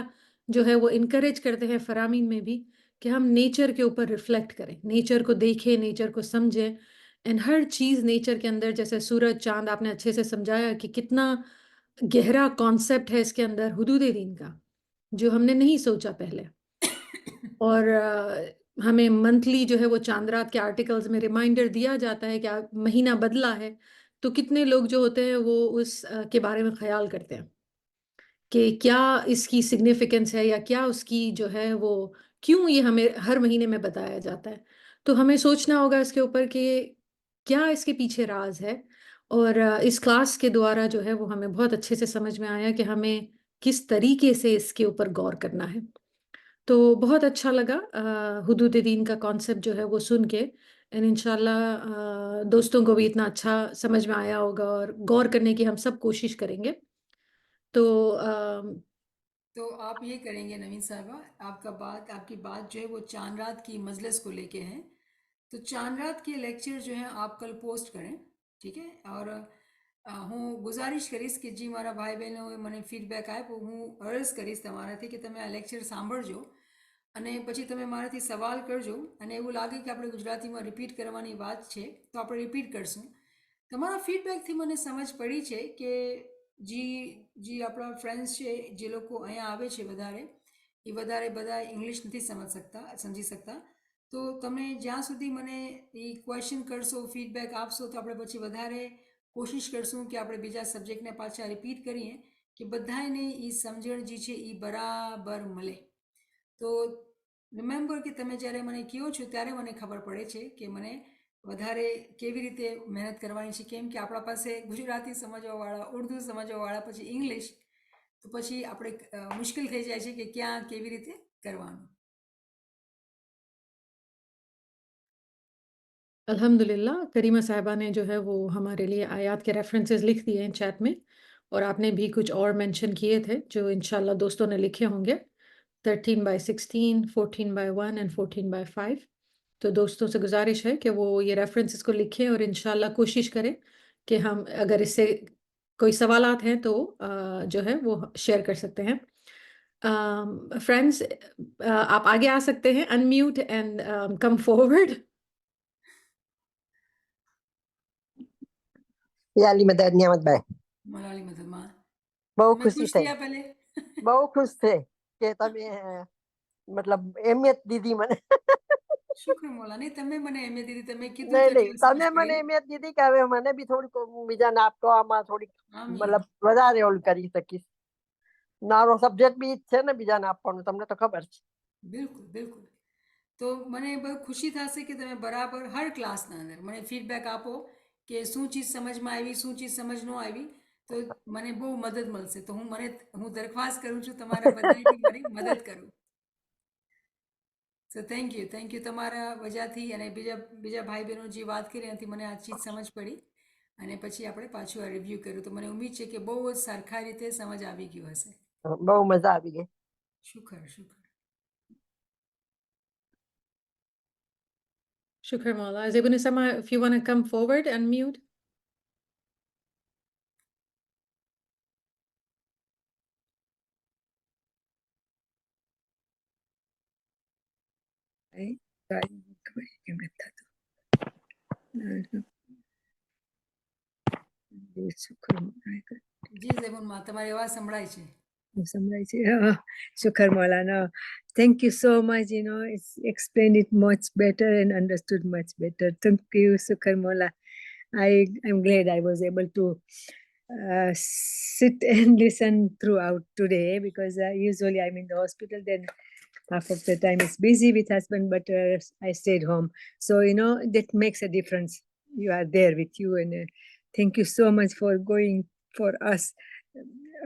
जो है वो इनकरेज करते हैं फ़रामीन में भी कि हम नेचर के ऊपर रिफ्लेक्ट करें, नेचर को देखें, नेचर को समझें एंड हर चीज़ नेचर के अंदर जैसे सूरज, चाँद आपने अच्छे से समझाया कि कितना गहरा कॉन्सेप्ट है इसके अंदर हुदूद-ए-दीन का, जो हमने नहीं सोचा पहले। और हमें मंथली जो है वो चाँद रात के आर्टिकल्स में रिमाइंडर दिया जाता है कि महीना बदला है, तो कितने लोग जो होते हैं वो उस के बारे में ख़्याल करते हैं कि क्या इसकी सिग्निफिकेंस है या क्या उसकी जो है वो क्यों ये हमें हर महीने में बताया जाता है। तो हमें सोचना होगा इसके ऊपर कि क्या इसके पीछे राज़ है और इस क्लास के द्वारा जो है वो हमें बहुत अच्छे से समझ में आया कि हमें किस तरीके से इसके ऊपर गौर करना है। तो बहुत अच्छा लगा हुदूद-ए-दीन का कॉन्सेप्ट जो है वो सुन के एंड इंशाल्लाह दोस्तों को भी इतना अच्छा समझ में आया होगा और गौर करने की हम सब कोशिश करेंगे। तो तो आप ये करेंगे नवीन साहबा, आपकी बात जो है वो चांद रात की मजलिस को लेके है। तो चांद रात के लेक्चर जो है आप कल पोस्ट करें, ठीक है? और હું ગુજારિશ કરીશ કે જે મારા ભાઈ બહેનોએ મને ફીડબેક આપ્યો, હું અરજ કરીશ તમારાથી કે તમે આ લેક્ચર સાંભળજો અને પછી તમે મારાથી સવાલ કરજો અને એવું લાગે કે આપણે ગુજરાતીમાં રિપીટ કરવાની વાત છે તો આપણે રિપીટ કરશું. તમારા ફીડબેકથી મને સમજ પડી છે કે જે આપણા ફ્રેન્ડ્સ છે જે લોકો અહીંયા આવે છે વધારે, એ વધારે બધા ઇંગ્લિશ નથી સમજી શકતા. તો તમે જ્યાં સુધી મને એ ક્વેશ્ચન કરશો, ફીડબેક આપશો તો આપણે પછી વધારે કોશિશ કરશું કે આપણે બીજા સબ્જેક્ટને પાછા રિપીટ કરીએ કે બધાને એ સમજણ જે છે એ બરાબર મળે. તો રિમેમ્બર કે તમે જ્યારે મને કહો છો ત્યારે મને ખબર પડે છે કે મને વધારે કેવી રીતે મહેનત કરવાની છે, કેમ કે આપણા પાસે ગુજરાતી સમજવાવાળા, ઉર્દુ સમજવાવાળા, પછી ઇંગ્લિશ, તો પછી આપણે મુશ્કેલ થઈ જાય છે કે ક્યાં કેવી રીતે કરવાનું. अल्हम्दुलिल्लाह करीमा साहिबा ने जो है वो हमारे लिए आयत के रेफरेंसेस लिख दिए हैं चैट में और आपने भी कुछ और मेंशन किए थे जो इंशाल्लाह दोस्तों ने लिखे होंगे 13/16, 14/1 एंड 14/5। तो दोस्तों से गुजारिश है कि वो ये रेफरेंसेस को लिखें और इंशाल्लाह कोशिश करें कि हम अगर इससे कोई सवालात हैं तो जो है वो शेयर कर सकते हैं। फ्रेंड्स आप आगे आ सकते हैं, अनम्यूट एंड कम फॉरवर्ड। યાલી મદદ નિયામતભાઈ મલાલી મધલમાં બહુ તમે ખુશી ખુશ થઈ, થયા પહેલે? બહુ ખુશ થઈ કે તમે મતલબ અહેમિયત દીધી મને. શુક્ર મોલા, નહીં તમે મને એમ દીધી, તમે કીધું નહીં તો નહીં, એટલે તમે સમજ મને પડી. અહેમિયત દીધી કે હવે મને બી થોડીક બીજાને આપવામાં થોડીક આમીન. મતલબ વધારે ઓલું કરી શકીશ. મારો સબ્જેક્ટ બી જ છે ને બીજાને આપવાનું, તમને તો ખબર છે. બિલકુલ બિલકુલ. તો મને બહુ ખુશી થશે કે તમે બરાબર હર ક્લાસના અંદર મને ફીડબેક આપો કે શું ચીજ સમજમાં આવી, શું ચીજ સમજ ન આવી, તો મને બહુ મદદ મળશે. તો હું દરખાસ્ત કરું છું તમારા બધાની મારી મદદ કરું. સો થેન્ક યુ તમારા વજહથી અને બીજા ભાઈ બહેનો જે વાત કરી એનાથી મને આ ચીજ સમજ પડી અને પછી આપણે પાછું આ રિવ્યૂ કર્યું. તો મને ઉમ્મીદ છે કે બહુ જ સરખા રીતે સમજ આવી ગયું હશે. બહુ મજા આવી ગઈ. શુક્ર. Shukr Mawla. Is Ibn Sama, if you want to come forward, unmute. જી ઝેબુનમાં તમારી અવાજ સંભળાય છે. Shukar Maulana. Thank you so much. It's explained it much better and understood much better. Thank you, Shukar Maula. I'm glad I was able to sit and listen throughout today because usually I'm in the hospital, then half of the time it's busy with husband, but I stayed home. So, that makes a difference. You are there with you, and thank you so much for going for us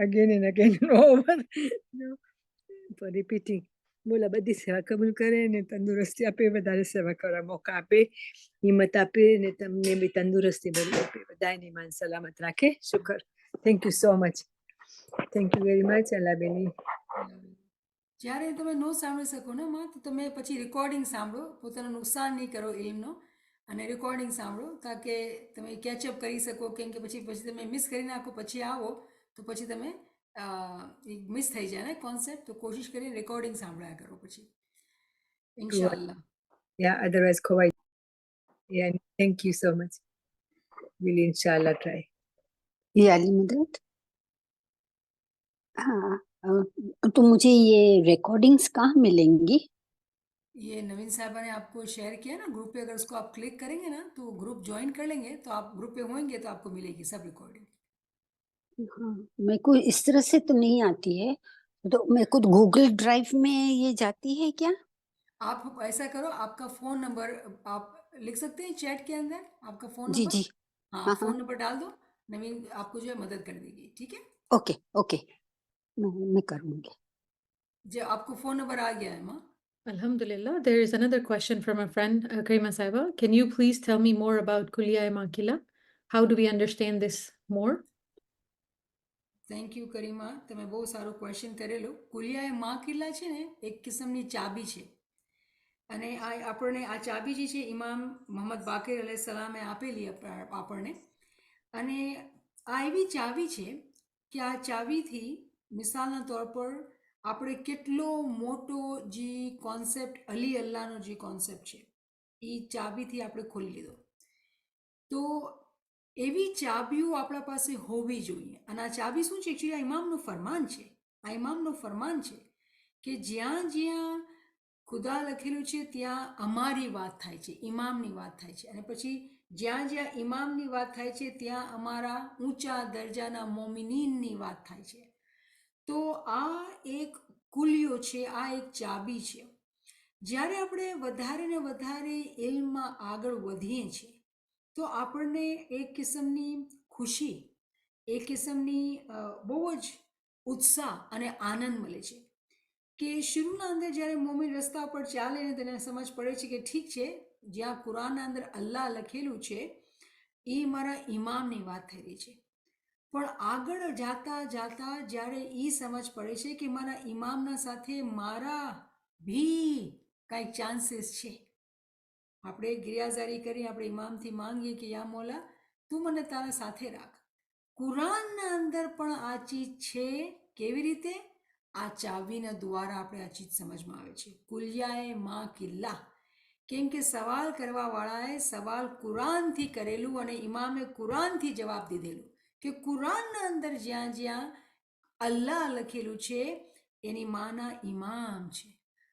again and again and over, for repeating. બોલા બધી સેવા કબૂલ કરે ને તંદુરસ્તી આપે, વધારે સેવા કરવા મોકા આપે, હિંમત આપે ને તમને બી તંદુરસ્તી બધી આપે, બધાને માન સલામત રાખે. શુકર. Thank you so much. Thank you very much. અલ્લાહ બેની. જ્યારે તમે ન સાંભળી શકો ને માં, તો તમે પછી રેકોર્ડિંગ સાંભળો, પોતાનું નુકસાન નહીં કરો ઇલ્મનો, અને રેકોર્ડિંગ સાંભળો તાકે તમે કેચઅપ કરી શકો. કેમ કે પછી તમે મિસ કરી નાખો, પછી આવો તો પછી તમે મિસ થઈ જાય ને કોન્સેપ્ટ, તો કોશિશ કરીને રેકોર્ડિંગ સાંભળ્યા કરો પછી True. ઇન્શાલ્લાહ. Yeah, otherwise ખોવાઈ. Yeah, thank you so much. We'll inshallah try. ये अली मदद। हाँ, तो मुझे ये रिकॉर्डिंग्स कहाँ मिलेंगी? ये नवीन साहबा ने आपको शेयर किया ना ग्रुप पे, अगर उसको आप क्लिक करेंगे ना तो ग्रुप ज्वाइन कर लेंगे तो आप ग्रुप पे होंगे तो आपको मिलेगी सब रिकॉर्डिंग. हाँ, मेरे को इस तरह से तो नहीं आती है, तो मेरे को गूगल ड्राइव में ये जाती है क्या? आप ऐसा करो, आपका फ़ोन नंबर आप लिख सकते हैं चैट के अंदर, आपका फ़ोन जी नंबर. जी, हाँ, हाँ फ़ोन हाँ, नंबर डाल दो, नवीन आपको जो है मदद कर देगी. ठीक है, ओके ओके, मैं करूँगी. जो आपको फ़ोन नंबर आ गया है माँ. Alhamdulillah, there is another question from a friend, Karima Saiba. Can you please tell me more about Kuliya Makila? How do we understand this more? Thank you Karima, તમે બહુ સારો ક્વેશ્ચન કરેલો. કુલિયા એ મા કિલ્લા છે ને એક કિસ્મની ચાબી છે, અને આ આપણને આ ચાબી જે છે ઇમામ મોહમ્મદ બાકીર અલૈહિસ્સલામે આપેલી આપણને. અને આ એવી ચાવી છે કે આ ચાવીથી મિસાલના તौर પર આપણે કેટલો મોટો જે કોન્સેપ્ટ અલી અલ્લાહનો જે કોન્સેપ્ટ છે એ ચાબીથી આપણે ખોલી લીધો. તો એવી ચાબીઓ આપણા પાસે હોવી જોઈએ. અને આ ચાબી શું છે? એકચ્યુઅલી આ ઇમામનું ફરમાન છે. આ ઇમામનું ફરમાન છે કે જ્યાં જ્યાં ખુદા લખેલું છે ત્યાં અમારી વાત થાય છે, ઇમામની વાત થાય છે. અને પછી જ્યાં જ્યાં ઇમામની વાત થાય છે ત્યાં અમારા ઊંચા દરજાના મોમિનીનની વાત થાય છે. તો આ એક કુલિયો છે, આ એક ચાબી છે. જ્યારે આપણે વધારે ને વધારે ઇલ્મમાં આગળ વધીએ છીએ તો આપણને એક કિસ્મની ખુશી, એક કિસ્મની બહુ જ ઉત્સાહ અને આનંદ મળે છે કે શરૂના અંદર જ્યારે મોમિન રસ્તા પર ચાલે ને તેને સમજ પડે છે કે ઠીક છે, જ્યાં કુરાનના અંદર અલ્લાહ લખેલું છે એ મારા ઇમામની વાત થઈ રહી છે. પણ આગળ જાતા જાતા જ્યારે એ સમજ પડે છે કે મારા ઇમામના સાથે મારા ભી કાંઈક ચાન્સીસ છે. આપણે ગિરિયાઝારી કરી આપણે ઇમામથી માંગીએ કે યા મોલા તું મને તારા સાથે રાખ. કુરાનના અંદર પણ આ ચીજ છે. કેવી રીતે? આ ચાવીના દ્વારા આપણે આ ચીજ સમજમાં આવે છે. કુલિયાએ મા કિલ્લા, કેમ કે સવાલ કરવાવાળાએ સવાલ કુરાનથી કરેલું અને ઇમામે કુરાનથી જવાબ દીધેલું કે કુરાનના અંદર જ્યાં જ્યાં અલ્લાહ લખેલું છે એની માના ઇમામ છે.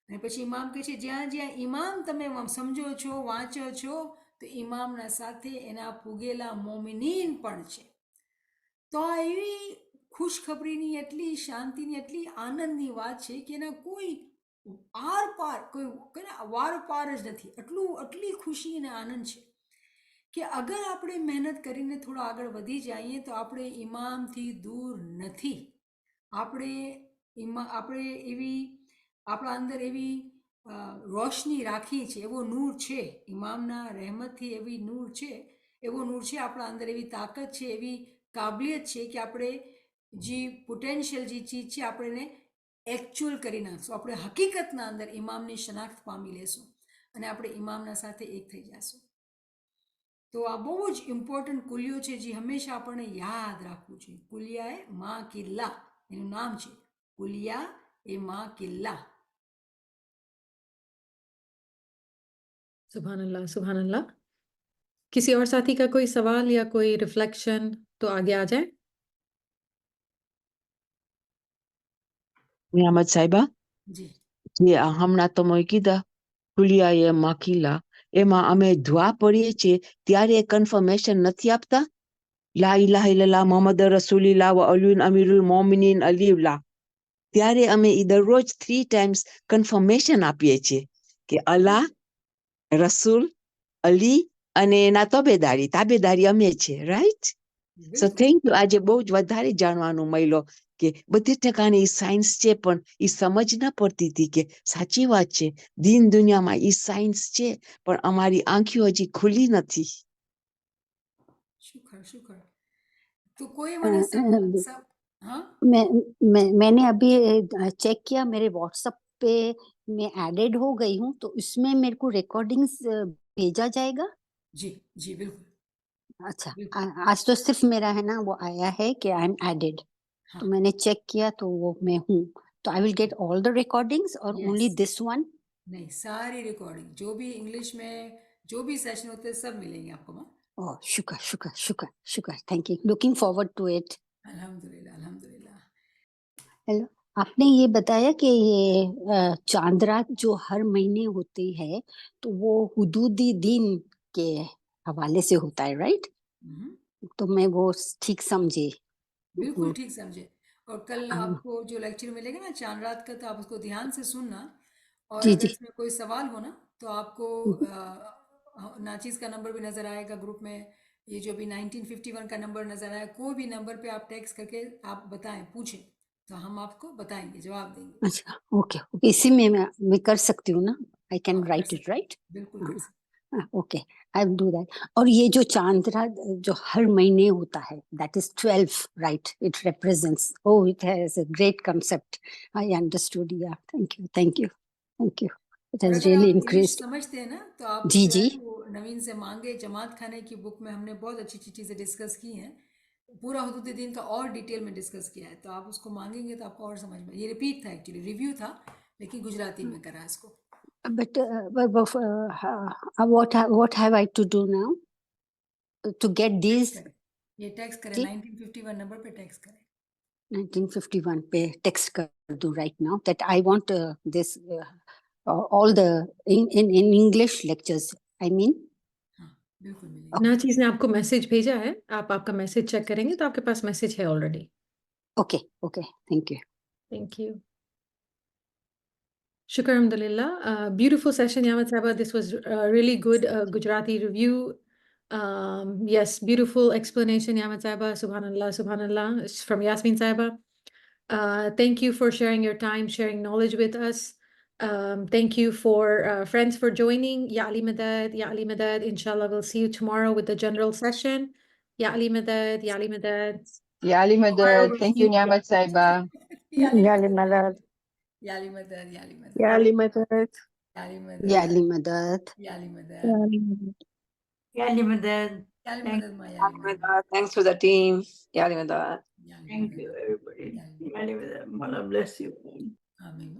અને પછી ઇમામ કહે છે જ્યાં જ્યાં ઇમામ તમે સમજો છો, વાંચો છો, તો ઇમામના સાથે એના પૂગેલા મોમિનીન પણ છે. તો આ એવી ખુશખબરીની, એટલી શાંતિની, એટલી આનંદની વાત છે કે એના કોઈ આર પાર, કોઈ વાર પાર જ નથી. આટલી ખુશી અને આનંદ છે કે અગર આપણે મહેનત કરીને થોડા આગળ વધી જઈએ તો આપણે ઇમામથી દૂર નથી. આપણે એવી આપણા અંદર એવી રોશની રાખી છે, એવો નૂર છે, ઇમામના રહેમતથી એવી નૂર છે, એવો નૂર છે આપણા અંદર, એવી તાકાત છે, એવી કાબલિયત છે કે આપણે જે પોટેન્શિયલ જે ચીજ છે આપણે એને એકચ્યુઅલ કરી નાખશું. આપણે હકીકતના અંદર ઇમામની શનાખ્ત પામી લેશું અને આપણે ઇમામના સાથે એક થઈ જશું. તો આ બહુ જ ઇમ્પોર્ટન્ટ કુલિયો છે જે હંમેશા આપણને યાદ રાખવું જોઈએ. કુલિયાએ મા કિલ્લા એનું નામ છે, કુલિયા એ મા કિલ્લા. सुभान अल्लाह, सुभान अल्लाह. किसी और साथी का कोई सवाल या कोई रिफ्लेक्शन तो आगे आ जाए. નિયામત સાહેબા, જી જે હમણાં તમે કીધા ખુલિયા એ માખીલા, એમાં અમે દુઆ પડીએ છીએ ત્યારે કન્ફર્મેશન નથી આપતા? લા ઇલાહા ઇલ્લલ્લાહ મોહમ્મદ રસૂલિલ્લાહ વ અલીયુન અમીરુલ મોમિનીન અલીઉલ્લાહ, ત્યારે અમે ઈ દરરોજ 3 times કન્ફર્મેશન આપીએ છીએ કે અલ્લાહ, રસૂલ, અલી અને એના તાબેદારી અમે છે. રાઈટ? સો બિલકુલ. Thank you. આજે બહુ જ વધારે જાણવાનું મળ્યો કે બધી ઠેકાણે ઈ સાયન્સ છે પણ ઈ સમજ ન પડતી હતી કે સાચી વાત છે, દીન દુનિયામાં ઈ સાયન્સ છે પણ અમારી આંખો હજી ખુલી નથી. શુક્ર શુક્ર. તો કોઈ મને हाँ मैंने अभी चेक किया, मेरे व्हाट्सएप पे मैं एडेड हो गई हूँ, तो इसमें मेरे को रिकॉर्डिंग्स भेजा जाएगा? जी जी बिल्कुल अच्छा, बिल्कुल. आज तो सिर्फ मेरा है ना वो आया है कि आई एम एडेड. तो हाँ मैंने चेक किया तो वो मैं हूँ. तो I will get all the recordings और ओनली यस दिस वन. नहीं सारी रिकॉर्डिंग जो भी इंग्लिश में जो भी सेशन होते हैं सब मिलेंगे आपको माँ ओह शुक्र शुक्र शुक्र शुक्र. Thank you. Looking forward to it. अल्हम्दुलिल्लाह अल्हम्दुलिल्लाह हेलो. आपने ये बताया कि ये चांद रात जो हर महीने होती है तो वो हुदूदी दिन के हवाले से होता है, राइट? हम्म, तो मैं वो ठीक समझी. बिल्कुल ठीक समझे और कल हाँ, आपको जो लेक्चर मिलेगा ना चांद रात का तो आप उसको ध्यान से सुनना और जी अगर जी. इसमें कोई सवाल हो ना तो आपको नाचीज का नंबर भी नज़र आएगा ग्रुप में ये जो भी 1951 का नंबर नज़र आया कोई भी नंबर पे आप टेक्स्ट करके आप बताएं पूछें तो हम आपको बताएंगे जवाब देंगे अच्छा, ओके ओके. इसी में मैं कर सकती हूँ ना? आई कैन हाँ कर राइट इट, सकते राइट? बिल्कुल कर सकते okay, I will do that. और ये जो चांद रात जो हर महीने होता है, that is 12, right? It represents. Oh, it has a great concept. I understood. Yeah, thank you thank you thank you. It और हैज अगर रियली आप इंग्लिश इंक्रीज्ड. समझते हैं ना तो आप जी जो जी. है वो नवीन से मांगे जमात खाने की बुक में हमने बहुत अच्छी अच्छी चीज़ें डिस्कस की हैं पूरा हुदूद दिन का और डिटेल में डिस्कस किया है तो आप उसको मांगेंगे तो आपको और समझ में ये रिपीट था एक्चुअली रिव्यू था लेकिन गुजराती में करा इसको But what have I to do now to get text these? करें ये टेक्स्ट करें जी, 1951 नंबर पे टेक्स्ट करें 1951 पे टेक्स्ट कर दूं right now that I want this all the in English lectures. I mean, हाँ बिल्कुल मिलेंगे नाचीज ने आपको मैसेज भेजा है आप आपका मैसेज चेक करेंगे तो आपके पास मैसेज है already okay, okay. Thank you. Thank you Shukar alhamdulillah. Beautiful session, Yamat Saba. This was really good Gujarati review. Yes, beautiful explanation, Yamat Saba. Subhanallah, subhanallah. It's from Yasmin Saba. Thank you for sharing your time, sharing knowledge with us. Thank you for friends for joining. Ya Ali Madad, Ya Ali Madad. Inshallah, we'll see you tomorrow with the general session. Ya Ali Madad, Ya Ali Madad. Yali tomorrow Madad. we'll Thank see you, you Niamat Saiba. Yali Yali Madad Malad. Yali Madad Yali Madad Yali Madad. Yali Ya Madad Ali Madad. Yali Madad Yali Madad. Yali Madad Thank ma Yali Madad Thanks to the team. Yali Madad. Yali thank Madad you, everybody. Yali Yali Madad. Allah bless you. Amin